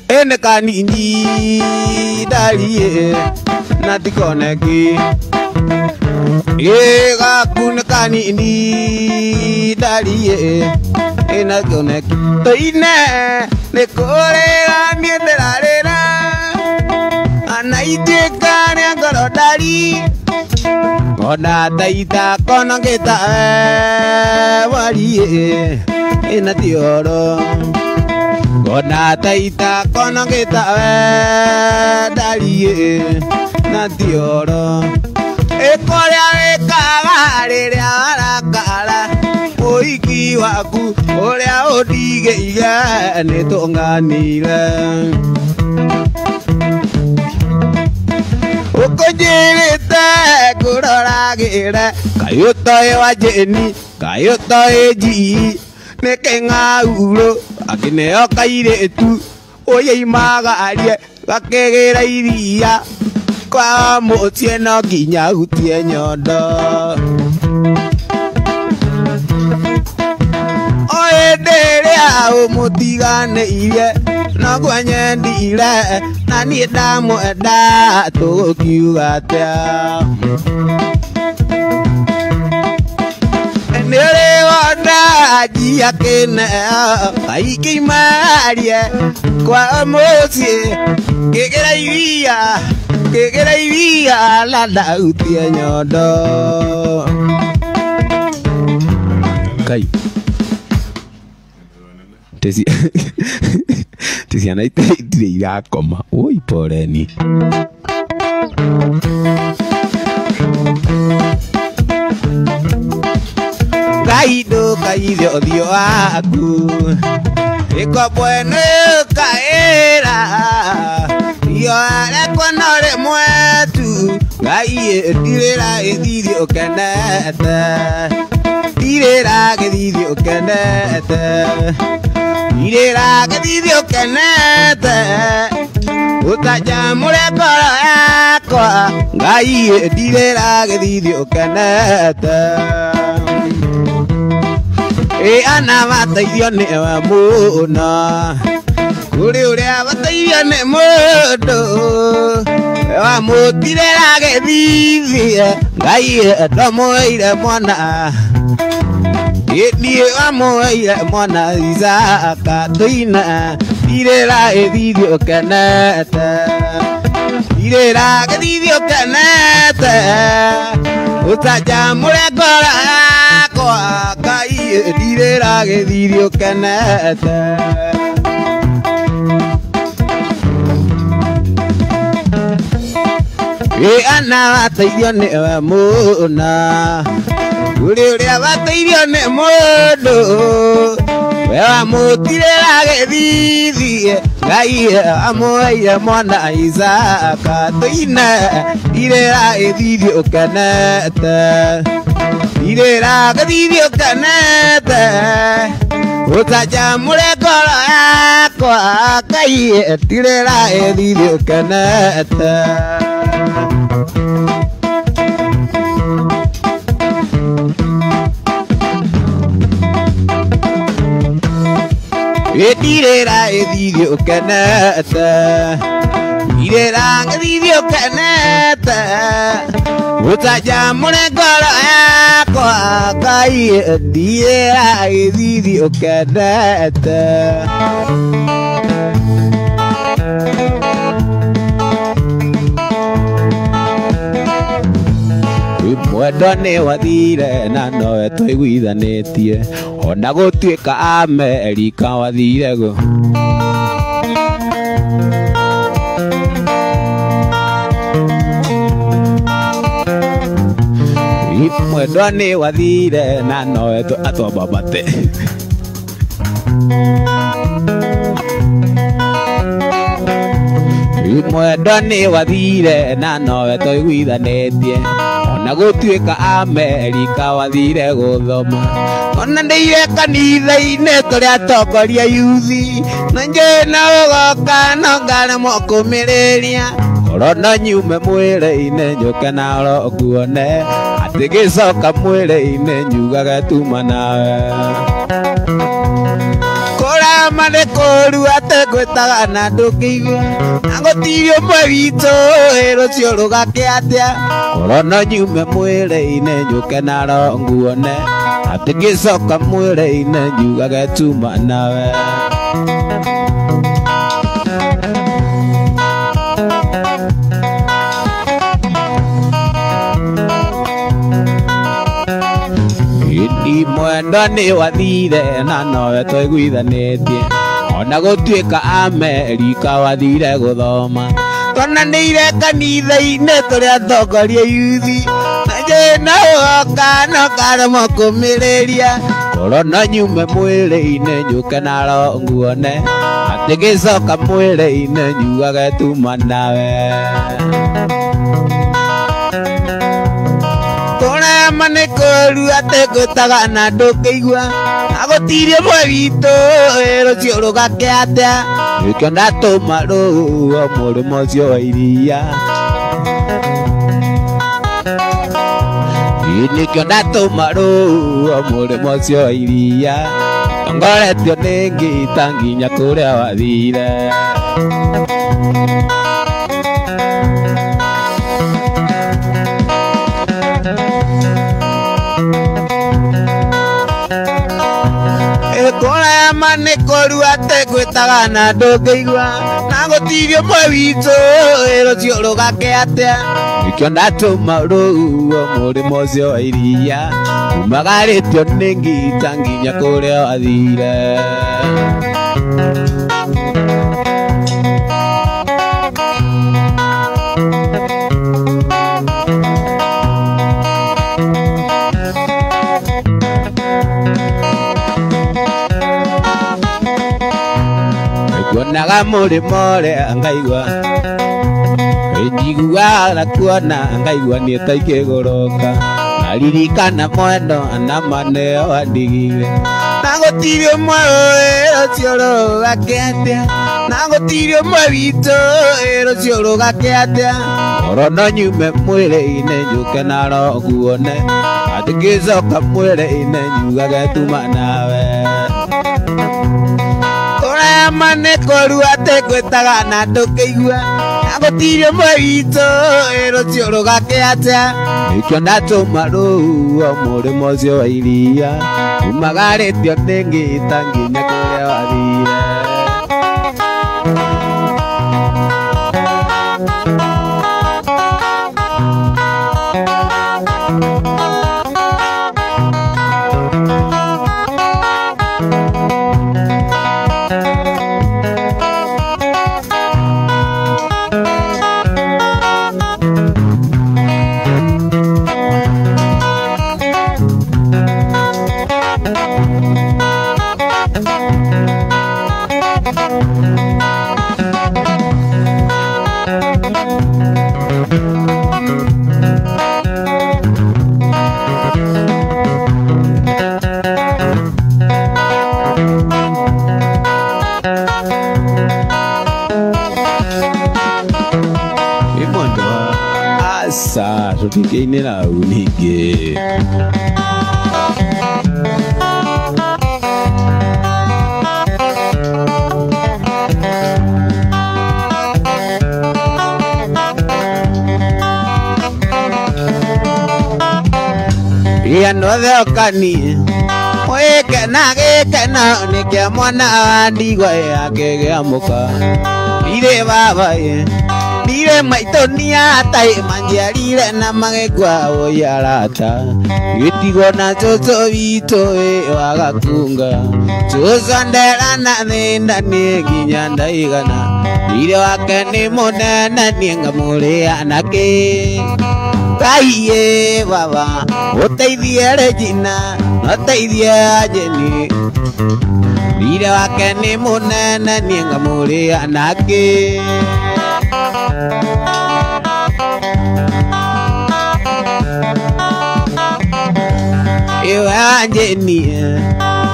ene kanini ndariĩ na ti koneki. Gaku nĩ kanini ndariĩ na ti koneki. Tũine nĩ kũrĩra niĩ ndĩrarĩra ana ituĩka rĩa ngoro ndari. Ona taita konogĩta wariĩ na ti ũhoro. Ona taita konogĩta ndariĩ na ti ũhoro. Kũrĩa wĩkaga rĩrĩa warakara ũhiki waku ũrĩa ũndigĩire nĩ tũnganire. Ũkũnjĩrĩte ngũroragĩre kaĩ ũtoĩ Wanjĩni kaĩ ũtoĩ Njii nĩ kĩng'aurũ angĩ nĩo kairĩtu ũyĩimagarie gakĩgĩra iria kwa mũciĩ no nginya hutie nyondo. Hĩndĩ ĩrĩa ũmũtiganĩire noguo nyendire na niĩ ndamwenda tũgũkiuga atĩa. Nĩ ũrĩ wona Njii akĩneo kaingĩ imarie kwa mũciĩ ngĩgĩra iria na ndahutie nyondo. Kai ti ciana itirĩ irakoma. Woi poreni. Ngai ndũkaire ũthiũ waku ĩkombo nĩ ũkaĩra iyo arekwo no rĩmwe tu. Ngai ndirĩra gĩthithi ũkenete ndirĩra gĩthithi ũkenete ndirĩra gĩthithi ũkenete ũtanjamũre ngoro yakwa. Ngai ndirĩra gĩthithi ũkenete. Ana bateithio nĩwe mũno kũrĩ ũrĩa bateithio nĩ mũndũ wamũtirĩra gĩthithi. Ngai ndamũheire mwana niĩ wamũheire mwana Isaka. Tũine ndirĩra gĩthithi ũkenete ndirĩra gĩthithi ũkenete ũtanjamũre ngoro yakwa. Ngai ndirĩra gĩthithi ũkenete. Ana bateithio nĩwe mũna uria batairio ni mundu we wamutirira githithie Ngai amuoire mwana Isaka tuine irira githithie ukenete irira githithie ukenete utajamure ngoro yakwa Ngai tirira githithie ukenete Irera githithie ukenete irera githithie ukenete utajamure ngoro yakwa Ngai irera githithie ukenete mwendo ni wathire na nowe twaiguithanitie ona gutuika Amerika wathire go mwendo ni wathire na nowe atwambambate mwendo ni wathire na nowe twaiguithanitie ona gutuika Amerika wathire guthoma ona ndeire kanitha-inĩ tũrĩa atongoria yuthi na njũĩ na ũgoka no ngaremwo kũmĩrĩria korwo no nyume mwĩrĩ-inĩ njũke naro nguone atĩ ngĩcoka mwĩrĩ-inĩ nyugage tuma nawe kũrama nĩ kũũru atĩ ngwĩtaga na ndũkĩigua na gũtirĩ ũmwe witũ rũciũ rũgake atĩa korwo no nyume mwĩrĩ-inĩ njũke naro nguone atĩ ngĩcoka mwĩrĩ-inĩ njugage tuma nawe mwendo ni wathire na nowe twaiguithanitie ona gutuika Amerika wathire guthoma twananĩire kanitha-inĩ tũrĩa atongoria yuthi na njũĩ no ũgoka no ngaremwo kũmĩrĩria korwo no nyume mwĩrĩ-inĩ njũke naro nguone atĩ ngĩcoka mwĩrĩ-inĩ nyugage tuma nawe kũrema nĩ kũũru atĩ ngwĩtaga na ndũkĩigua na gũtirĩ ũmwe witũ rũciũ rũgake atĩa nĩkĩo ndatũma rũhuho mũrĩmo ũcio wa iria nĩkĩo ndatũma rũhuho mũrĩmo ũcio wa iria tongoretio nĩ ngita nginya kũrĩa wathire kũrema nĩ kũũru atĩ ngwĩtaga na ndũngĩigua na gũtirĩ ũmwe witũ rũciũ rũgake atĩa nĩkĩo ndatũma rũhuho mũrĩmo ũcio wa iria umagarĩtio nĩ ngita nginya kũrĩa wathire kuonaga mũrĩmo ũrĩa ngaigua njiguaga kuona ngaigua nĩ ta ikĩgũrũka naririkana mwendo na maneo wandigire na gũtirĩ ũmwe rũciũ rũgake atĩa na gũtirĩ ũmwe witũ rũciũ rũgake atĩa korwo no nyume mwĩrĩ-inĩ njũke naro nguone atĩ ngĩcoka mwĩrĩ-inĩ nyugage tuma nawe kũrema nĩ kũũru atĩ ngwĩtaga na ndũkĩigua na gũtirĩ ũmwe witũ rũciũ rũgake atĩa nĩkĩo ndatũma rũhuho mũrĩmo ũcio wa iria umagarĩtio nĩ ngita nginya kũrĩa wathire Lisa tutikinira unige Yano kani Weke na nike mwana ndigwa yake geamuka Ire baba ye Ire maitonia tai manjiarire na magekwa oyarata Gitigo na toto vito wagakunga Chozo ndera na nenda niginya ndaigana Ire wake ni monena nienga mure anake Kaiye baba Oteithie Regina Oteithie Jenny Ire wake ni munene nienga muri anake Iwe Jenny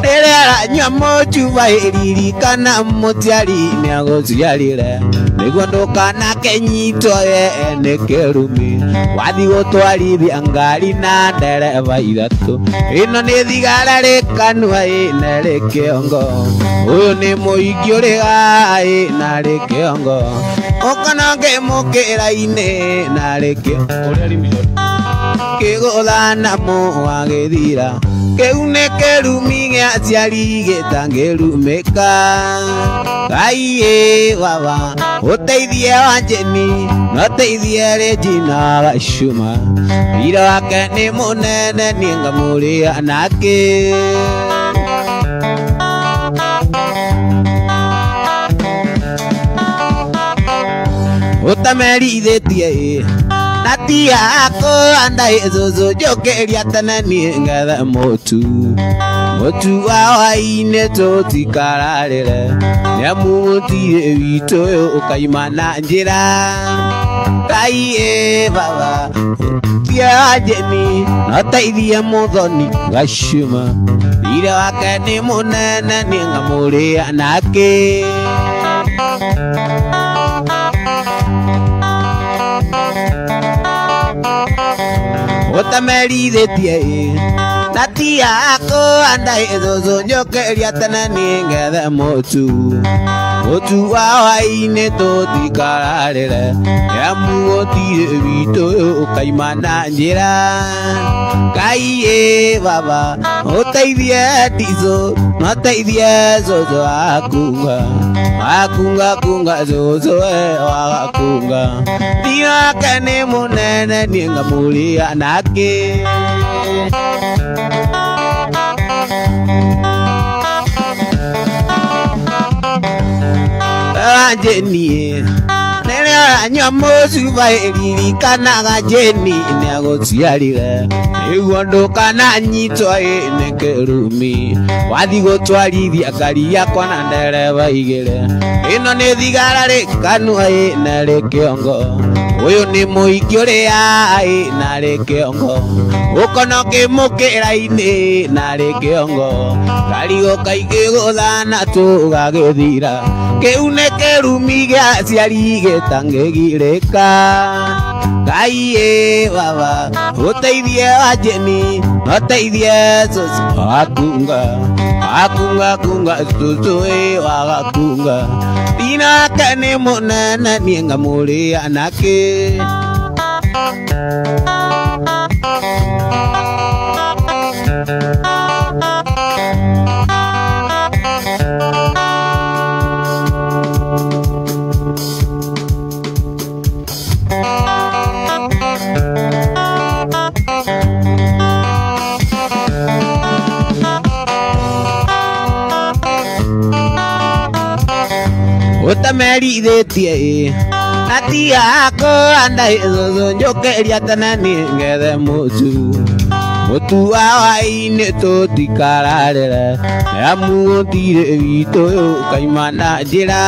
Rera nyamo chuva iririkana mutiari niaguciarire Niguo ndukanake nyito ye ene kerumi Wathi gutwarithia ngari na ndereva ithatu Ino ni thigara rikanua ina ri kiongo Uyu ni muingi uriga ina ri kiongo Ukona ngimukira-ini na ri kiongo Kigutha mu agithira Kiu ni kirumi giaciari gitangirumika Kaiye baba Uteithie Wanjeni Noteithie Regina Gacuma Ire wake ni munene nienga muri anake Utamerithitie Natia ako andai zuzu jokeria tene niengethe mutu Mutu wa waine tutikararire Niamutire wito ukaima na njira Kaiye baba Uteithie Wanjeni Noteithie Muthoni Gacuma Ire wake ni munene nienga muri anake Utamerithitie Natia ako andai zuzu jokeria tene niengethe mutu Mutu wa waine tutikararire Niamutire wito ukaima na njira Kaiye baba Uteithie Dizo Noteithie zuzu akunga Akunga kunga zuzu wagakunga Ire wake ni munene nienga muri anake Jenny Nere nyamo suva iririkanaga Jenny niaguciarire Niguo ndukana nyitwo ine kirumi Wathi gutwarithia ngari yakwa na ndereva igire Ino ni thigara rikanua ina ri kiongo Uyu ni muingi uria ina ri kiongo Ukona ngimukira-ini na ri kiongo Ngari gukaigigutha na tugagithira Kiu ni kirumi giaciari gitangigirika Kaiye baba Uteithie Wanjeni Noteithie zuzu akunga Akunga kunga zuzu wagakunga Ire wake ni munene nienga muri anake Utamerithitie Natia ako andai zuzu jokeria tene niengethe mutu Mutu wa waine tutikararire Niamutire wito ukaima na njira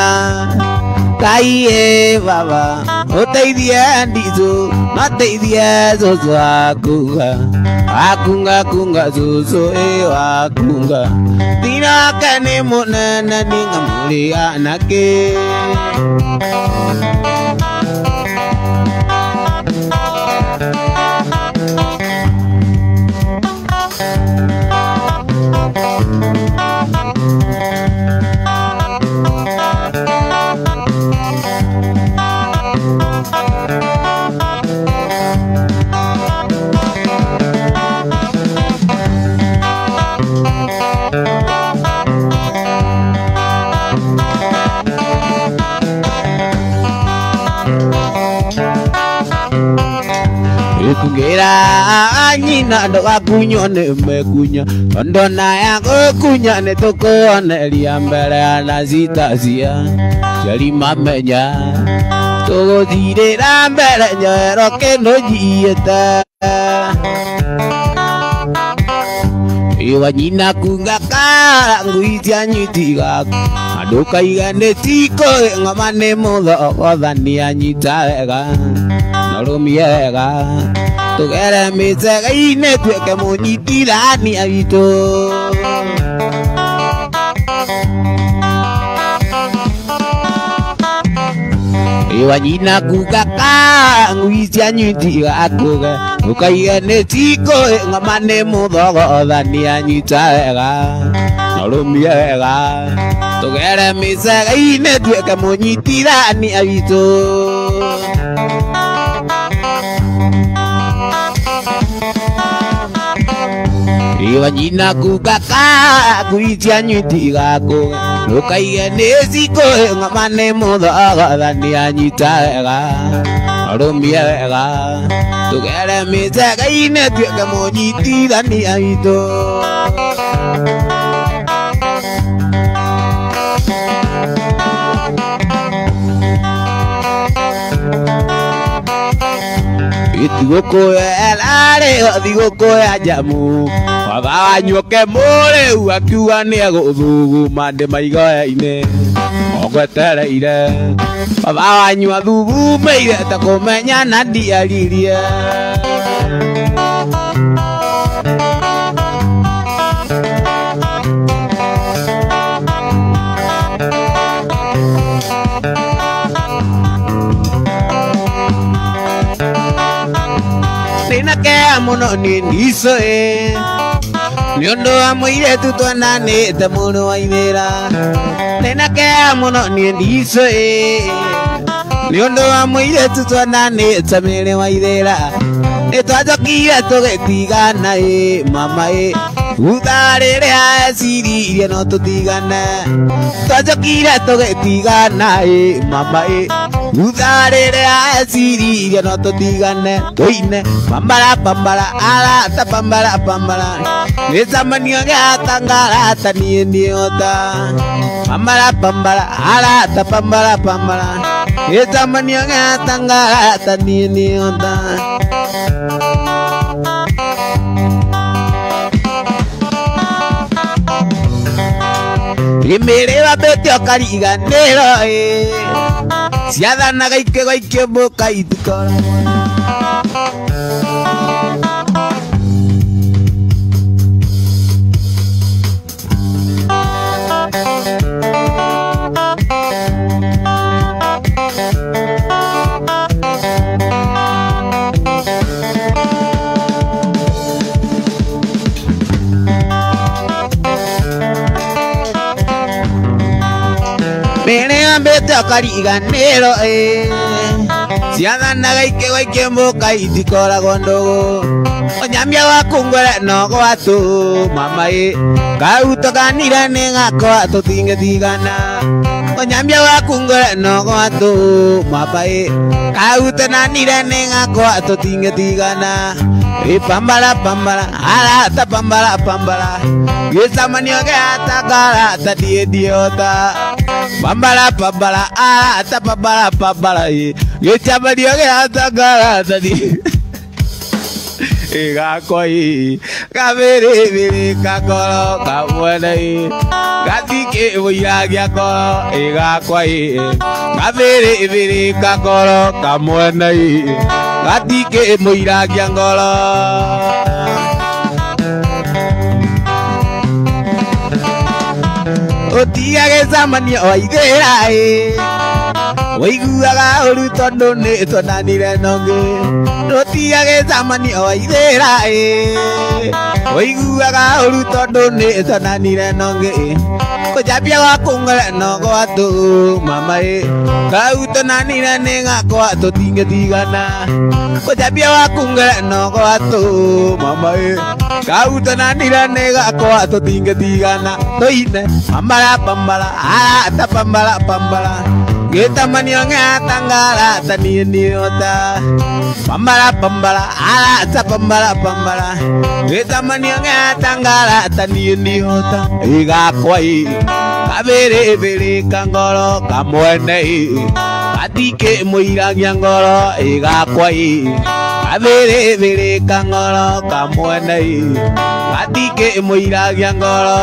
Kaiye baba Uteithie Dizo Noteithie zuzu akunga Akunga kunga zuzu wakunga Ire wake ni munene nienga muri anake Kungira anyina ndo akunyo ne mekunya Ondona ya kunya ne toko ne liambele anazitazia Jali mamenya Togo dire rambele nyero keno jieta Iwa nyina kungaka nguitia nyitiga Aduka igane tiko ngamane motho othani anyita wega Narumiega Tugere mitega ine tweke munyitirani aito Iwa nyina kungaka nguitia nyitiga akuge Ukaigane tiko ngamane motho othani anyita wega Narumiega Tugere mitega ine tweke munyitirani aito Iwa nyina kugaka kuitia nyitiga ko Nukaigane siko ngamane motho othani anyita wega Arumia wega Tugere mitega ine tweke munyitirani aito Itigoko elare othigoko ya jamu Baba wanyuke mure uakiwa ni aguthugu mande maigoya-ine Ogwetereire Baba wanyua thugu meire ta kumenya na ndiaririe Ninakea muno nindiso Niondo wa mwire tutwanane te muno wa ivera Ninakea muno nindiso Niondo wa mwire tutwanane te mwire wa ivera Nitwajokire tugetigana mama Utharire siri no tutigane Twajokire tugetigana mama Utharire siri no tutigane Toine pambara pambara ala ta pambara pambara Nisamanio gatangara ta niota Pambara pambara ala ta pambara pambara Nisamanio gatangara ta niota Imere wa betio kariganero Siathanaga ike mboka itukora Betio kariganero Siathanaga ike mboka itukora gondo Onyambia wakungwere no gwatu mama Kauto kanira nengako atutingetigana Onyambia wakungwere no gwatu mama Kauto nanira nengako atutingetigana Pambara pambara ala ta pambara pambara Gisamanio gatakara ta diota Pambara pambara ala ta pambara pambara Gisamanio gatakara ta Gakoi Gavere vere kakoro Kamwanai Gatike uyagia koro Gakoi Gavere vere kakoro Kamwanai Gatike muiragia ngoro Otiage zamanio waithera Waiguaga uru tondo ne tonanire nonge Otiage zamanio waithera Waiguaga uru tondo ne tonanire nonge Kujabia wakungere no gwatu mama Kauto nanire nengako atutingetigana Kujabia wakungere no gwatu mama Kauto nanire nengako atutingetigana Toine pambara pambara ala ta pambara pambara Gitamanio ngatangala tani niota pambala pambala ala pambala pambala gitamanio ngatangala tani niota iga kwai kabere bere kangolo kamwene atike muiragia ngoro iga kwai kabere bere kangolo kamwene atike muiragia ngoro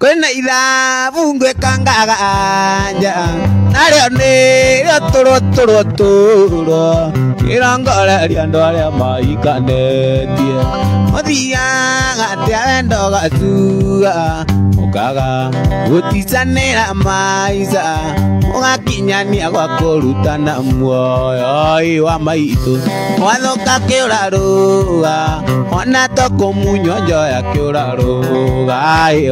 Kena ida bungwe kangaga anja nare turo irangole riandole maikane tie odia ngate endo gasuga okaga utisanera maisa ugakinyani agwakorutana muoyo wa maitu wathoka kiuraruga ona toko munyonjo ya kiuraruga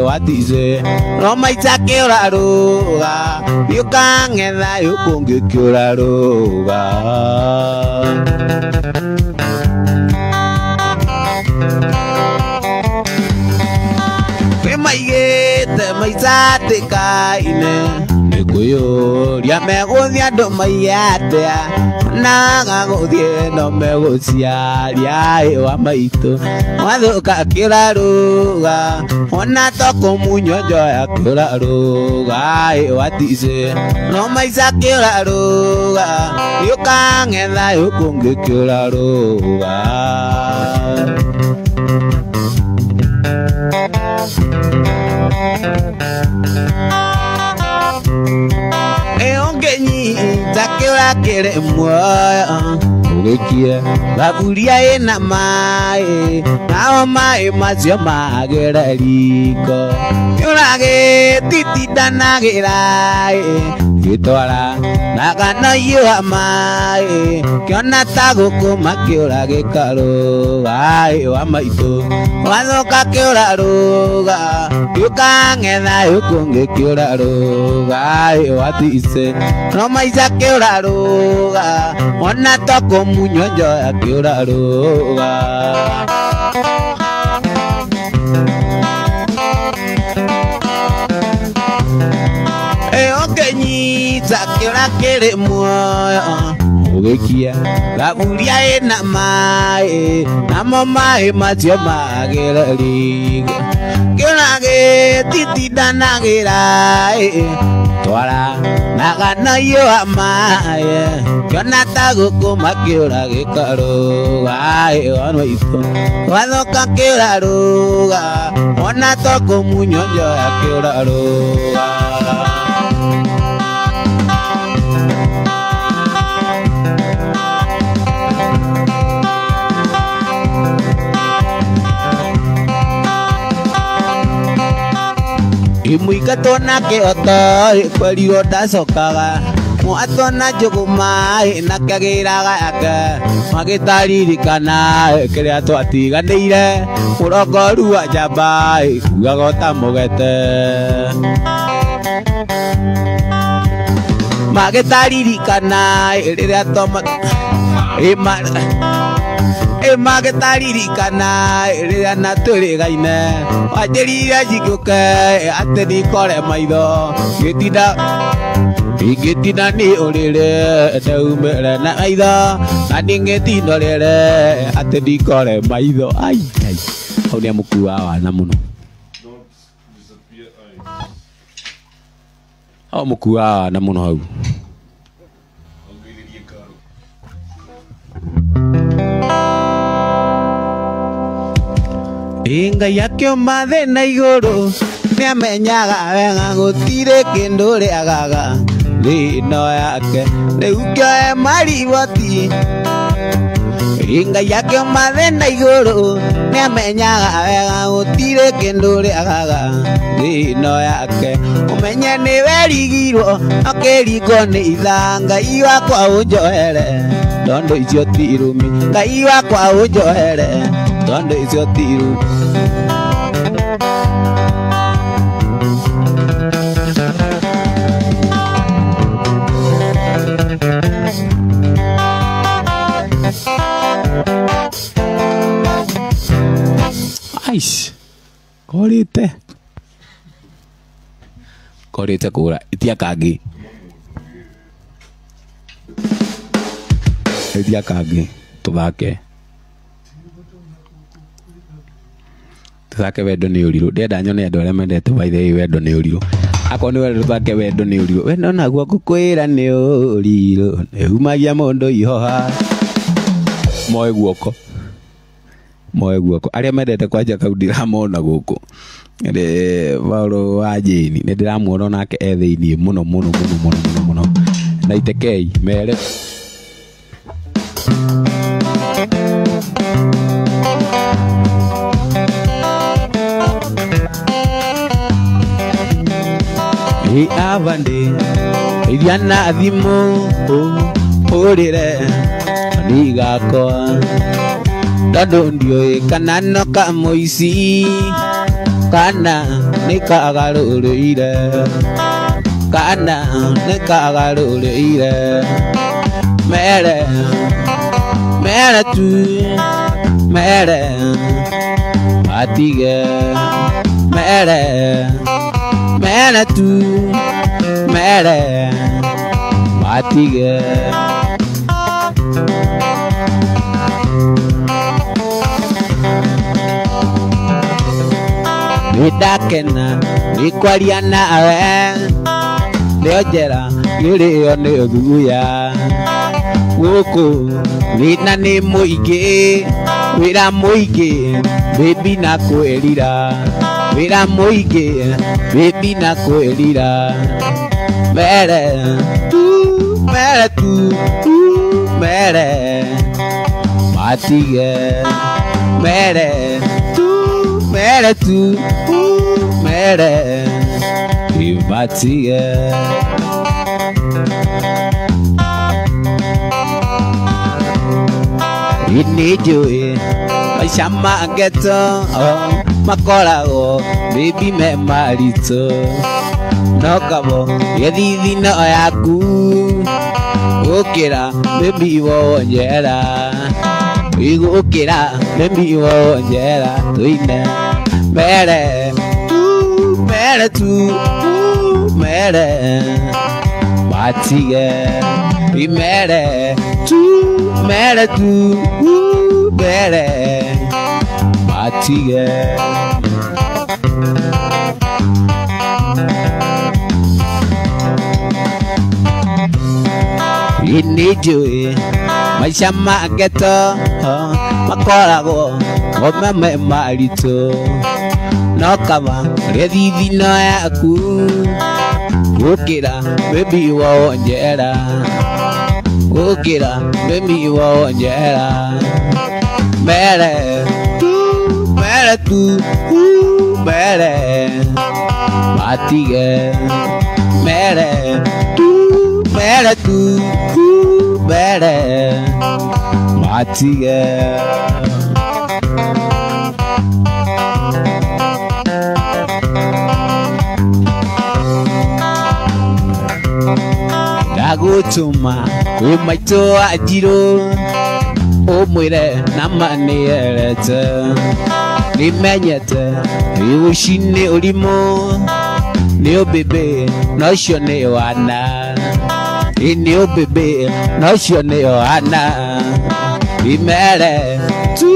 watize no maisa kiuraruga yukangetha yukungi kiuraruga maigete maisa tekaine nikuyo ria meguthia ndo maiyate na gaguthie no megucia ria wa maitu wathuka kiraruga ona toko munyonjo ya kiraruga watize no maisa kiraruga yukangetha yukungi kiraruga Eongenyi takira kere moyo ugekie baburia ena mai na mai mazio magera liko yurage titidanagira gitwara nagana yo mai kiona taguko makiurage karo ai wa maitu wathoka kiuraruga yukangetha yukungi kiuraruga ai watise no maisa kiuraruga ona toko munyonjo ya kiuraruga Eongenyi takira kere moyo ugekia baburia ena mai namo mai mazio magera ligo kirage titidanagira twara nagana yo mai kiona taguko makiurage karuga ono ito wathoka kiraruga ona toko munyonjo ya kiraruga Imuikatona ke oto kweliro dasokaga muatona juguma na kagiraga aka magitaririkana kiria twatiganire murongoru wa jamba gagota mugete magitaririkana riria toma magitaririkana riria naturigaine wajiriria jiguke ateni kore maitho gitinda ni urire neumere na maitho na ndingetindorere ateni kore maitho ai hau ni mukua wana muno au mukua wana muno hau Inga yakyo mathe na iguru niamenyaga wega gutire kindu riagaga thino yake riu kioe mariboti Inga yake mathena iguru ni amenyaga wega gutire kindu riagaga thino yake umenye ni werigirwo akirigwo ni itha Ngai wakwa unjohere tondu icio ti irumi Ngai wakwa unjohere tondu icio ti irumi Aish, korite kura itia kangi tuthake wendo ni uriru ndenda nyone andu aria mendete baithe wendo ni uriru akwa ni wendo tuthake wendo ni uriru wendo naguo ngukwira ni uriru umagia mundu ihoha moe guoko aria mendete kwanja kau ndiramona guku Paulo wa Jeni ni ndiramuona nake ethiini muno na itekei mere avande idiana thimo urire nigakwa tondu ndioi kana no kamuici kana nikagarurire mere tu mere atige mere tu mere atige Nidakena nikwaria nawe ndiojera girio ni uthuya guku wina ni muingi wira muingi baby na kwirira wira muingi baby na kwirira mere tu mere matige mere tu mere matige inijue maisha mageto makorago baby me marito nokabo yethithino yaku ukira baby wonjera igukira baby wonjera tuine mere tu mere matige mere tu mere matige inijue maisha mageto makorago ngome marito nokaba rethithino yaku ukira baby wonjera mere tu mere matige mere tu mere matige ndagutuma kwi maito ajiro umwire namanierete nimenyete iushine urimo niyo bebe nocio ni wana niyo bebe nocio ni wana mere tu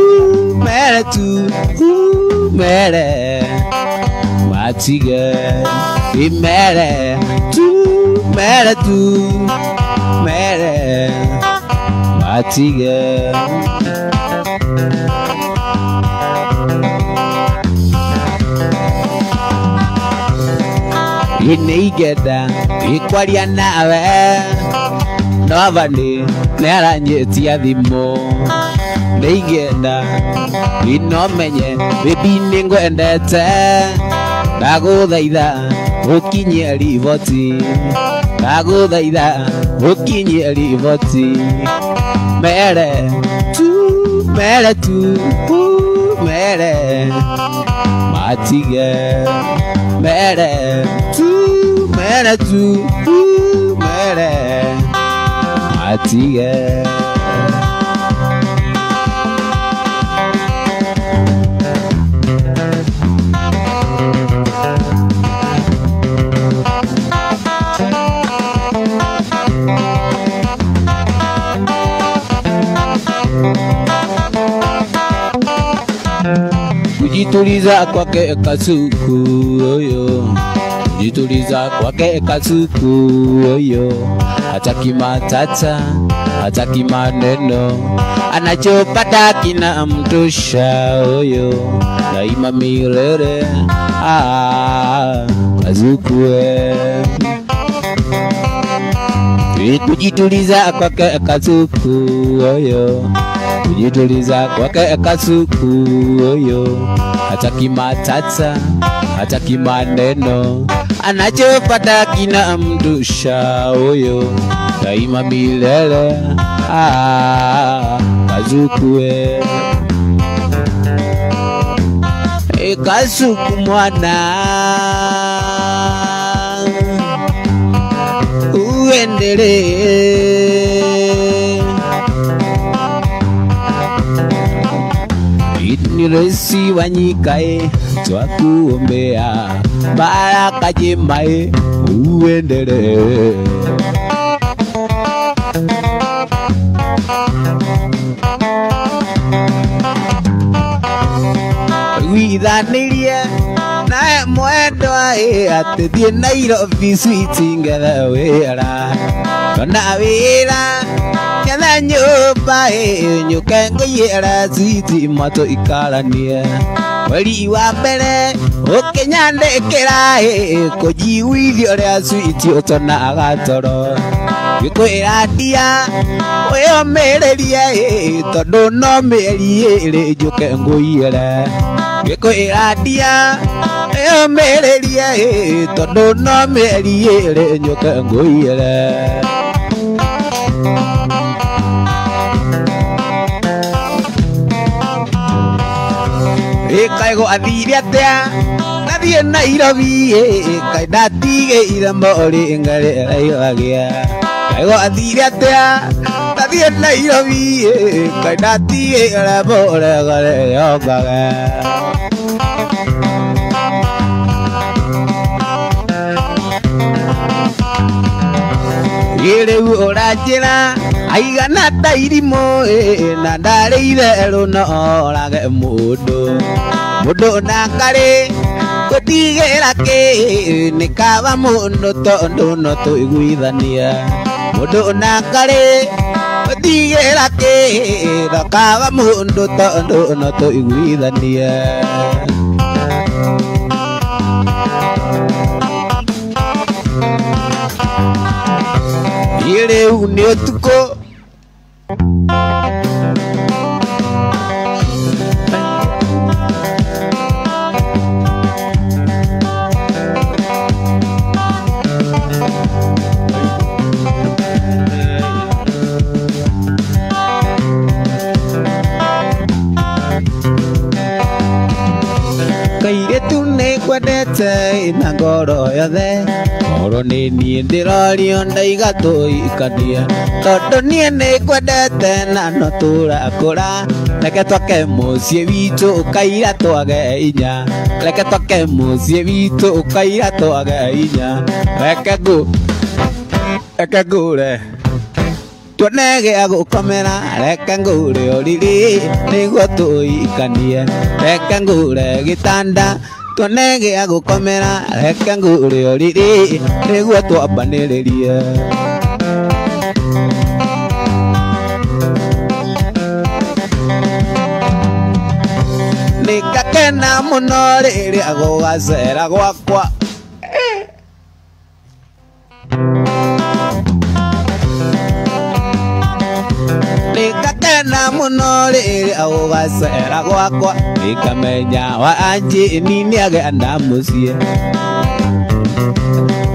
mere matige mere tu mere matige inigeda ikwaria nawe no avani nearanyitia thimo Neigenda inomenye baby ningwendete ndaguthaitha ukinyie riboti ndaguthaitha ukinyie riboti mere tu mere matige mere tu mere matige kujituliza kwake kasuku oyo kujituliza kwake kasuku oyo hataki matata hataki maneno anachopata kina mtosha oyo daima milele kasuku kujituliza kwake kasuku oyo kujituliza kwake kasuku oyo hataki matata hataki maneno anachopata kina mdusha oyo daima milele kasuku kasuku mwana uendelee niresi wanyikae twakuombea baraka jemae uendelee withanirie nae mwendwa atithie Nairobi sweetingera wira kana wira nyatha nyumba nyuke ngũiyĩra switi mato ikaranie mweri wa mbere ũkĩnyandĩkĩra kũnjiguithia ũrĩa switi ũtonaga toro ngĩkwĩra ndia wĩyũmĩrĩrie tondũ no mĩeri ĩrĩ njũke ngũiyĩre ngĩkwĩra ndia wĩyũmĩrĩrie tondũ no mĩeri ĩrĩ njũke ngũiyĩre kaigo athire atia nathie Nairobi kai ndatigĩire mori ngarĩraigagĩa kaigo athire atia nathie Nairobi kai ndatigĩire mori ngarĩraigagĩa rĩu ũranjĩra aigana ta irimũ na ndarĩire rũnorage mũndũ na ngarĩ gũtigĩra kĩ nĩ kaba mũndũ tondũ no tũiguithania mũndũ na ngarĩ gũtigĩra kĩ no kaba mũndũ tondũ no tũiguithania rĩu nĩ ũtukũ kairĩtu nĩ kwendete na ngoro yothe oro nĩ niĩ ndĩrorio ndaiga tũikania tondũ niĩ nĩ kwendete na no tũrakũra reke twake mũciĩ witũ kaira twage inya reke twake mũciĩ witũ kaira twage inya reke ngũre tuone gĩa gũkomera reke ngũre ũriri nĩguo tũikanie reke ngũre gĩtanda tuone gĩa gũkomera reke ngũre ũriri nĩguo twambanĩrĩrie nĩngakena mũno rĩrĩa gũgacera gwakwa nĩngakena gena muno riri au gasera gwakwa ikamenya wa anji nini agenda mucie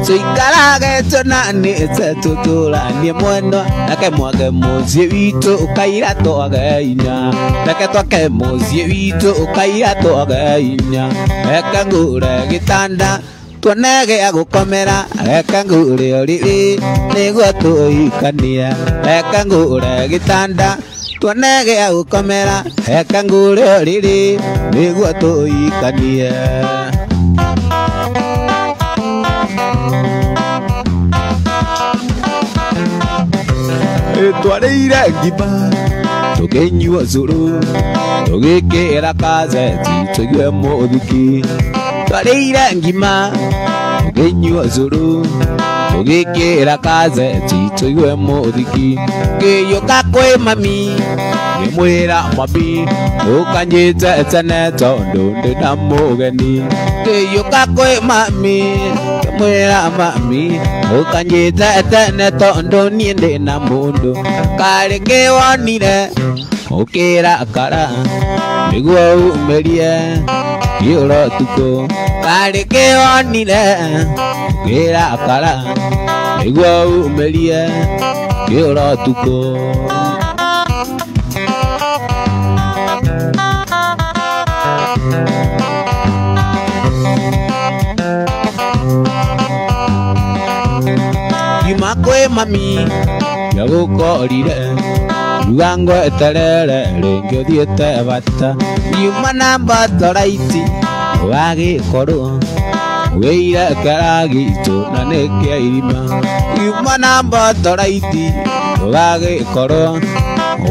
Soikarage tonani etutula ni mwendo nake mwage mucie witu ukaira to againya nake twake mucie witu ukaira to againya ekangure gitanda tuonege agukomera ekangure oriri niguo tuikania ekangure gitanda tuonege agukomera ekangure oriri niguo tuikania Twareire ngima tukinyua curu tugikira kazeti tuigue muthiki Twareire ngima tukinyua curu tugikira kazeti tuigue muthiki ngiyuka kwi mami ngimwira mami ukanyite tene tondu ndina mugeni ngiyuka kwi mami ngimwira mami ukanyite tene tondu nie ndina mundu kari ngiwonire ukira kara niguo umerie yoro tuko kari ngiwonire ukira kara niguo umerie yoro tuko Yuma kwe mami yagukorire Rugango eterere ringi uthiete bata Yuma na mbataraiti wagikoro Ugeire karagitu na nikia irima Yuma na mbataraiti wagikoro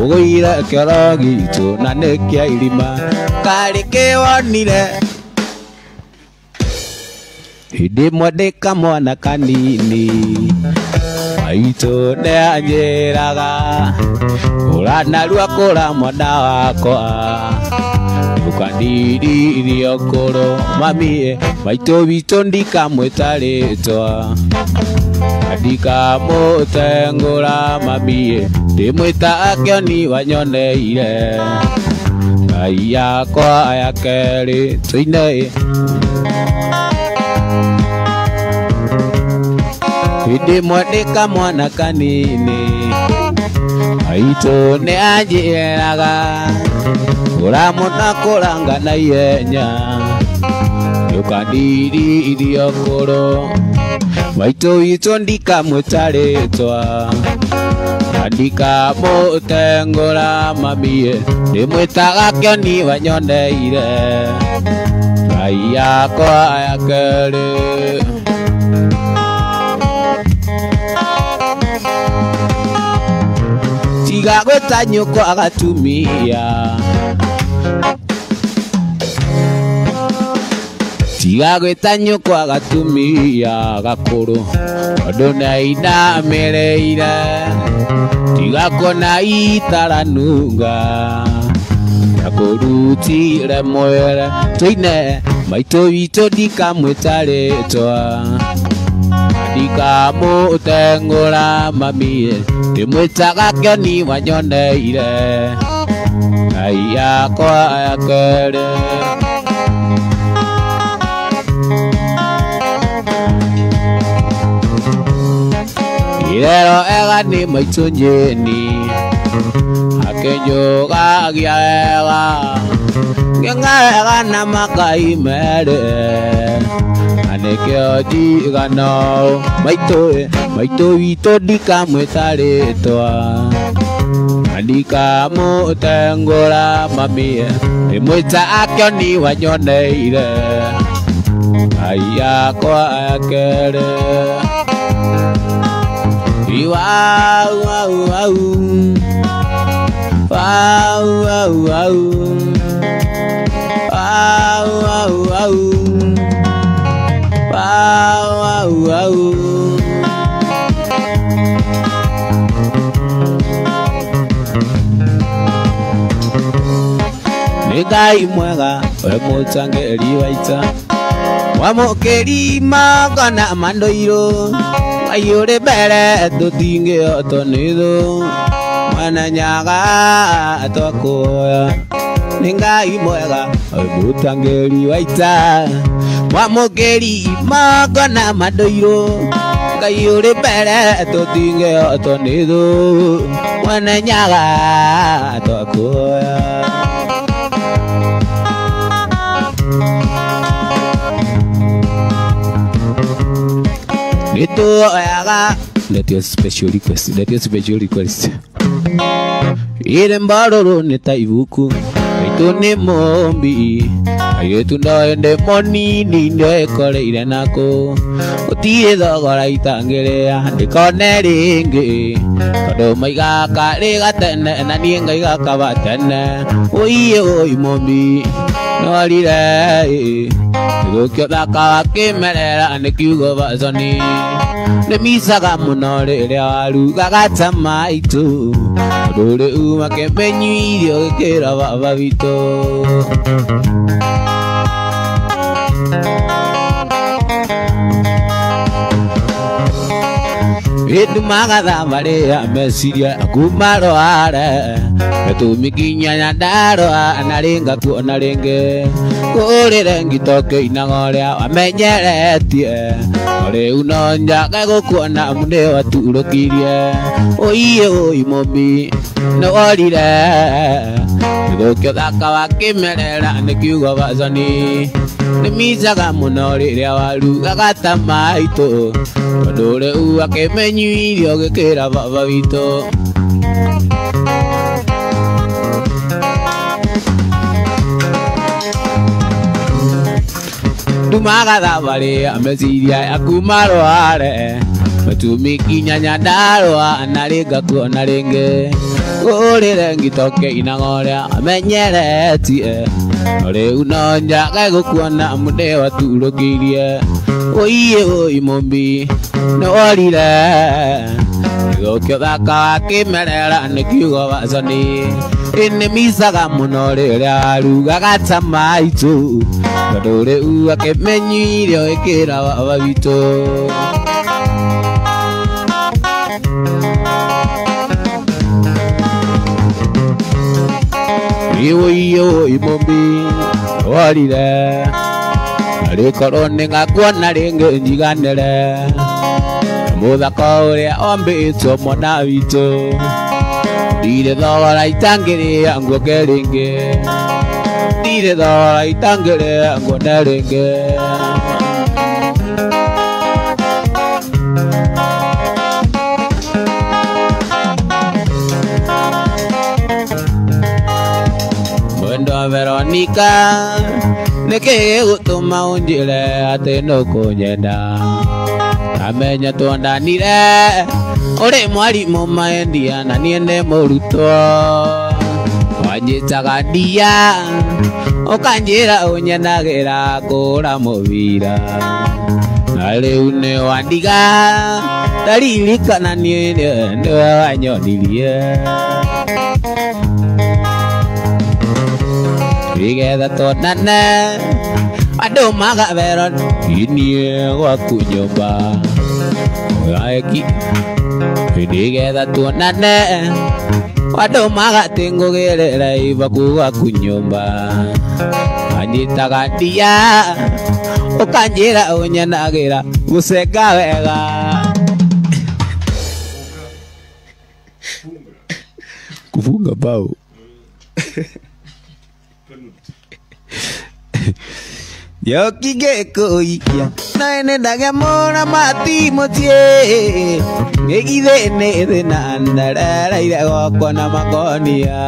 Ugeire karagitu na nikia irima Kari kiwonire Hindi mwandika mwana kanini Aitu neanjiraga Uranarua kura mwana wakwa Ukandiri okoro Mami maitu bitu ndikamwita ritwa Ndikamutengura mami Ndimwita akioni wanyoneire Ngai yakwa ya keri tuine Hindi mwandika mwana kanini Aitu neanjiraga Uramuna kuranga na ihenya Ukandiri okoro Maitu itu ndikamwita ritwa Ndikamutengura mami Ndimwitaga kioni wanyoneire Ngai yakwa ya keri Tiga gwita nyuko agatumia Tiga gwita nyuko agatumia gakuru Ondu naina mereire Tiga kona itaranunga Nakurutire mwere Tuine maitu witu ndikamwita ritwa Ndikamutengura mami Ndimwitaga kioni wanyoneire Ngai yakwa ya keri Irero ega ni maitu nyeni Akinjugagia ega Ngengega na makai mere Anekio jigano Maitu witu ndikamwita ritwa Ndikamutengura mami Ndimwita akioni wanyoneire Ngai yakwa ya keri Wow, wow, wow. Wow, wow, wow. Wow, wow, wow. Wow, wow, wow. Ngai mwega we mutangeri waita Wamukeri magana mandoiro Ayure bere tutinge otonidho mwana nyaga twakuoya nĩ Ngai mwega mũtangĩri wa ita mwamũkĩri magona mandoirũ Ngai ũrĩ mbere tũtingĩhotwo nĩ thũ mwana nyaga twakuoya nĩtuoyaga. Let your special request. Ire mbaroro nĩ ta ibuku itu nĩ mũmbi airĩtu ndoende monini ndekoreire nako gũtirĩ thogora itangĩrĩa ndĩkone rĩngĩ tondũ maiga karĩ gatene na niĩ ngaiga kaba tene ũiye ũi mũmbi nĩworire gĩthũkio thaka wa kĩmerera nĩ kiugo baconi nĩmicaga mũno rĩrĩa warugaga ta maitũ ũndũ rĩu makĩmenyuire ũgĩkĩra baba witũ Magatha marĩa meciria kuma rware Metumikinya nyandarwa naringa kuona ringi Kũrĩre ngitoke inaga ũrĩa wamenyeretie Rĩu no njage gũkuona mũndũ waturũkirie Ũiye ũi mũmbi nĩworire Gĩthũkio thaka wa kĩmerera nĩ kiugo baconi nĩmicaga mũno rĩrĩa warugaga ta maitũ tondũ rĩu akĩmenyuire ũgĩkĩra baba witũ Magatha marĩa meciria kuma rware Metumikinya nyandarwa naringa kuona ringi Kũrĩre ngitoke inaga ũrĩa wamenyeretie Rĩu no njage gũkuona mũndũ waturũkirie Ũiye ũi mũmbi nĩworire Gĩthũkio thaka wa kĩmerera nĩ kiugo baconi nĩmicaga mũno rĩrĩa warugaga ta maitũ tondũ rĩu akĩmenyuire ũgĩkĩra baba witũ Ũiye ũi mũmbi nĩworire Rĩkorwo nĩngakuona rĩngĩ njiganĩre Mũthako ũrĩa ombĩtwo mwana witũ Ndirĩ thogora itangĩrĩa nguoke rĩngĩ Ndirĩ thogora itangĩrĩa nguone rĩngĩ Mwendwa Veronica Nĩkĩ gĩgũtũma ũnjĩre atĩ nũkũnyenda Amenya tuondanire Ũrĩ mwarimũ maendia na niĩ nĩ mũrutwo Wanjĩtaga ndia Ũkanjĩra ũnyenagĩra kũhũra mũbira Na rĩu nĩwandiga Ndaririkana niĩ nĩwe wanyonirie Nĩgetha tuonane Andũ magabero Niĩ gwaku nyũmba Gaeki Nĩgetha tuonane Andũ magatĩngũgĩrĩra ibaku gwaku nyũmba Wanjĩtaga ndia Ũkanjĩra ũnyenagĩra gũcenga wega Kufunga bao Yokigĩkũikia na nĩndage mũra matimutie Gĩgithĩ nĩ thĩna ndarereire gwakwa na makonia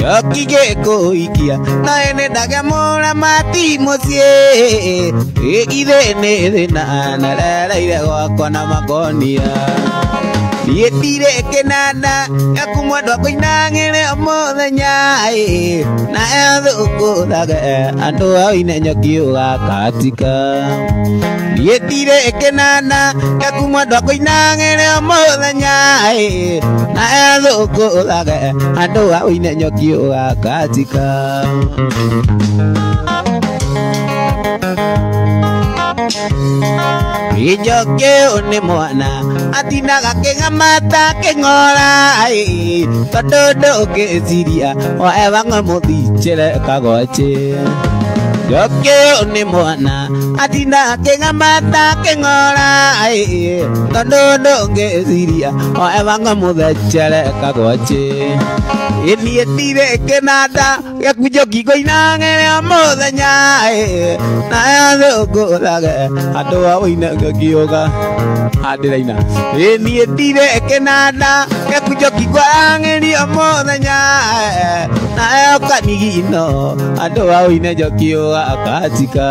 Yokigĩkũikia na nĩndage mũra matimutie Gĩgithĩ nĩ thĩna ndarereire gwakwa na makonia Niĩ ndirĩ kĩnanda gĩaku mwendwa kũinagĩre mũthenya Na ethũkũthage andũ oine nyoki ũgakatika Niĩ ndirĩ kĩnanda gĩaku mwendwa kũinagĩre mũthenya Na ethũkũthage andũ oine nyoki ũgakatika Ijoke une mwana atinaga kengamata kengora tododo ke ziria o evanga modichere kagoche Joke une mwana atina kengamata kengora tododo ke ziria o evanga modichere kagoche Ini etire kenada yakujoki koinangere amodanya na yazo lage adoa wina gagioga adiraina Ini etire kenada yakujoki koinangere amodanya na yakanigino adoa wina jokioga akatika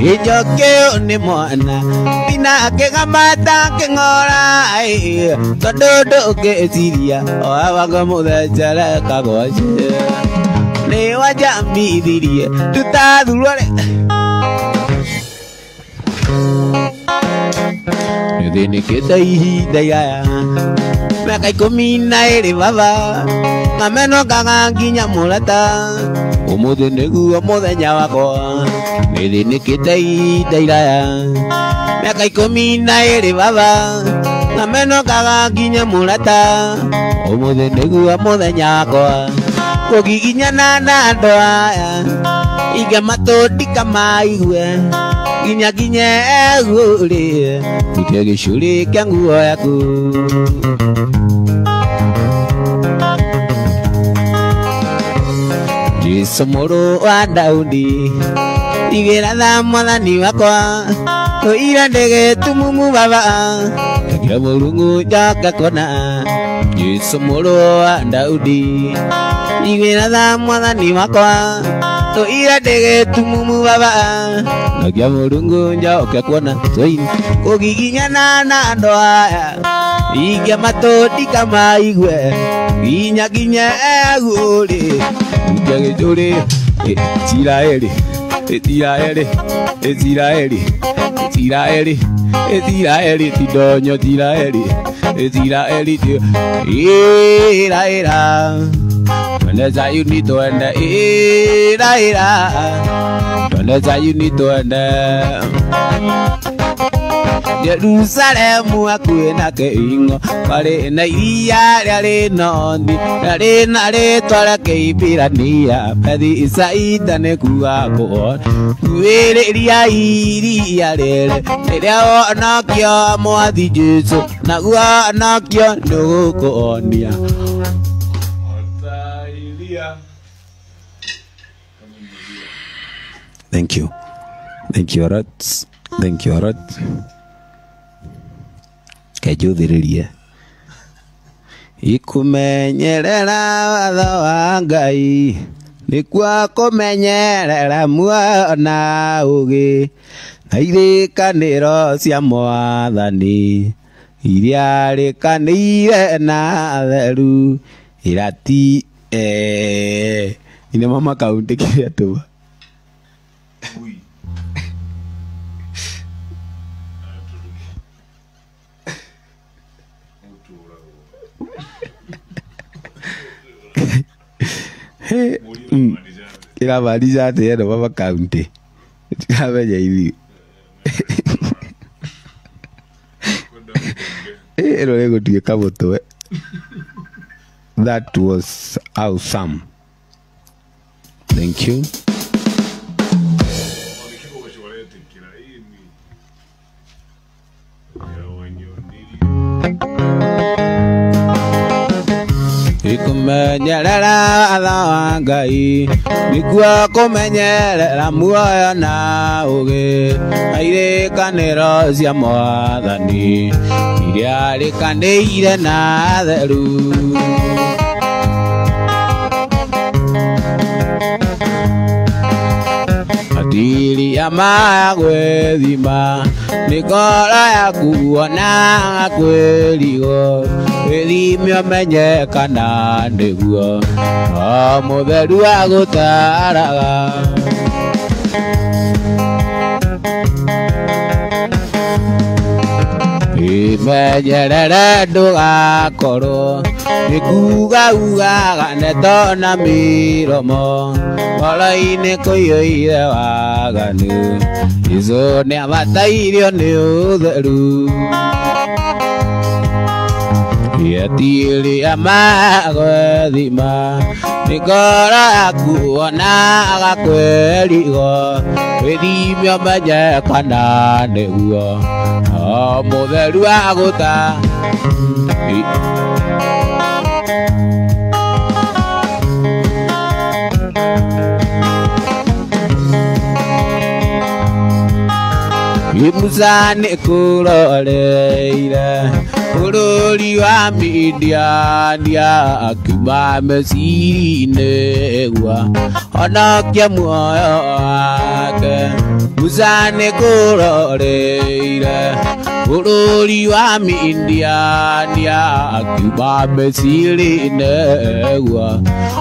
Ijoke une mwana tina kengamata kengora tododo ke ziria o awaga mudajara kagoje ne wajambi dirie tutadulore Yedini ketai daya Mekai komina ere baba Ngameno kanganginya mulata Umudu negu omudenya wako Yedini ketai daya Mekai komina ere baba Ngameno kanganginya mulata Umudu negu omudenya wako Kogiginya nana doa Iga matodi kama iwe Ginya ule Kutege shuri kyangu yaku Jisomoro wa Daudi Igera dha mwathani wakwa Toira ndege tumumu baba Kagira mulungu jaka kona Jisomoro wa Daudi Igera dha mwathani wakwa Toira ndege tumumu baba Nagia mulungu jaka kona Soini kogiginya na ndoa Igia matodi kama igwe Ginya ule Ujage jore Tiraeli Tidonyo Tiraeli Era Donde you need to end Era Donde you need to end Jerusalemu akuena ke ingo Pare na iria yale nondi Yale nare tola ke ipirania Pedi isaida ne kuako Kuele iria lele Elia o anakio moadi jesu Na ua anakio nuko onia Thank you, Arats. Thank you, Arats. Kajudhiriria Ikumenyerera watho wa Ngai Nikwa kumenyerera mwana ugi Na irikaniro cia mwathani Iria rikanire na theru Irati Ine mama kaunti kia tuwa Ila maliza ate ya baba kaunti Kabeja hivi Ero lego tuye kaboto That was awesome. Thank you. Ikumenyerera watho wa Ngai Nikuo kumenyerera muoyo na ugi Na irikaniro cia mwathani Iria rikanĩire na theru Atiri ya maya gwĩthima Nikora ya kuona kwĩrigo Wĩthime ũmenye kana nĩguo O mũtheru agũtaraga Imenyerere ndugakoro ikuga neto na miromo Oro-inĩ kũiyũire waganu Jesũ nĩabatairio nĩ ũtheru Yetiria magwethima Nikora akuona agakwerigo Withimio menye kana nĩguo Mũtheru agũta Musa nĩkũroreire Bũrũri wa Midiania akiuma meciria-inĩ gwa honokia muoyo wake Musa nĩkũroreire Bũrũri wa Midiania akiuma meciria-inĩ gwa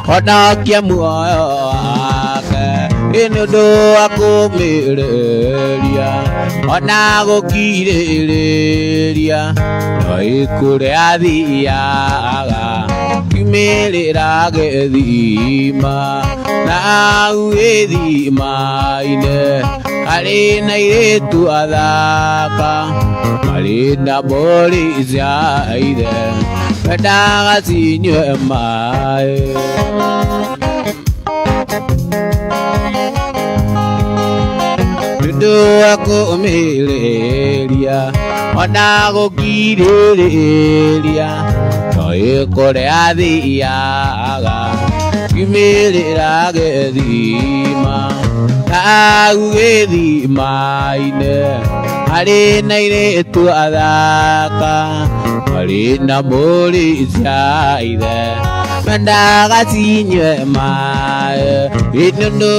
honokia muoyo wake Nĩ ũndũ wa kũmĩrĩria ona gũkirĩrĩria no ĩkũrĩa athiaga kiumĩrĩra gĩthima na hau gĩthima-inĩ harĩ na airĩtu athaka marĩ na mbũri cia ithe mendaga cinyue maĩ Nĩũndũ wa kũmĩrĩria ona gũkirĩrĩria no ĩkũrĩa athiaga kiumĩrĩra gĩthima na hau gĩthima-inĩ harĩ na airĩtu athaka marĩ na mbũri cia ithe mendaga cinyue maĩ Nĩ ũndũ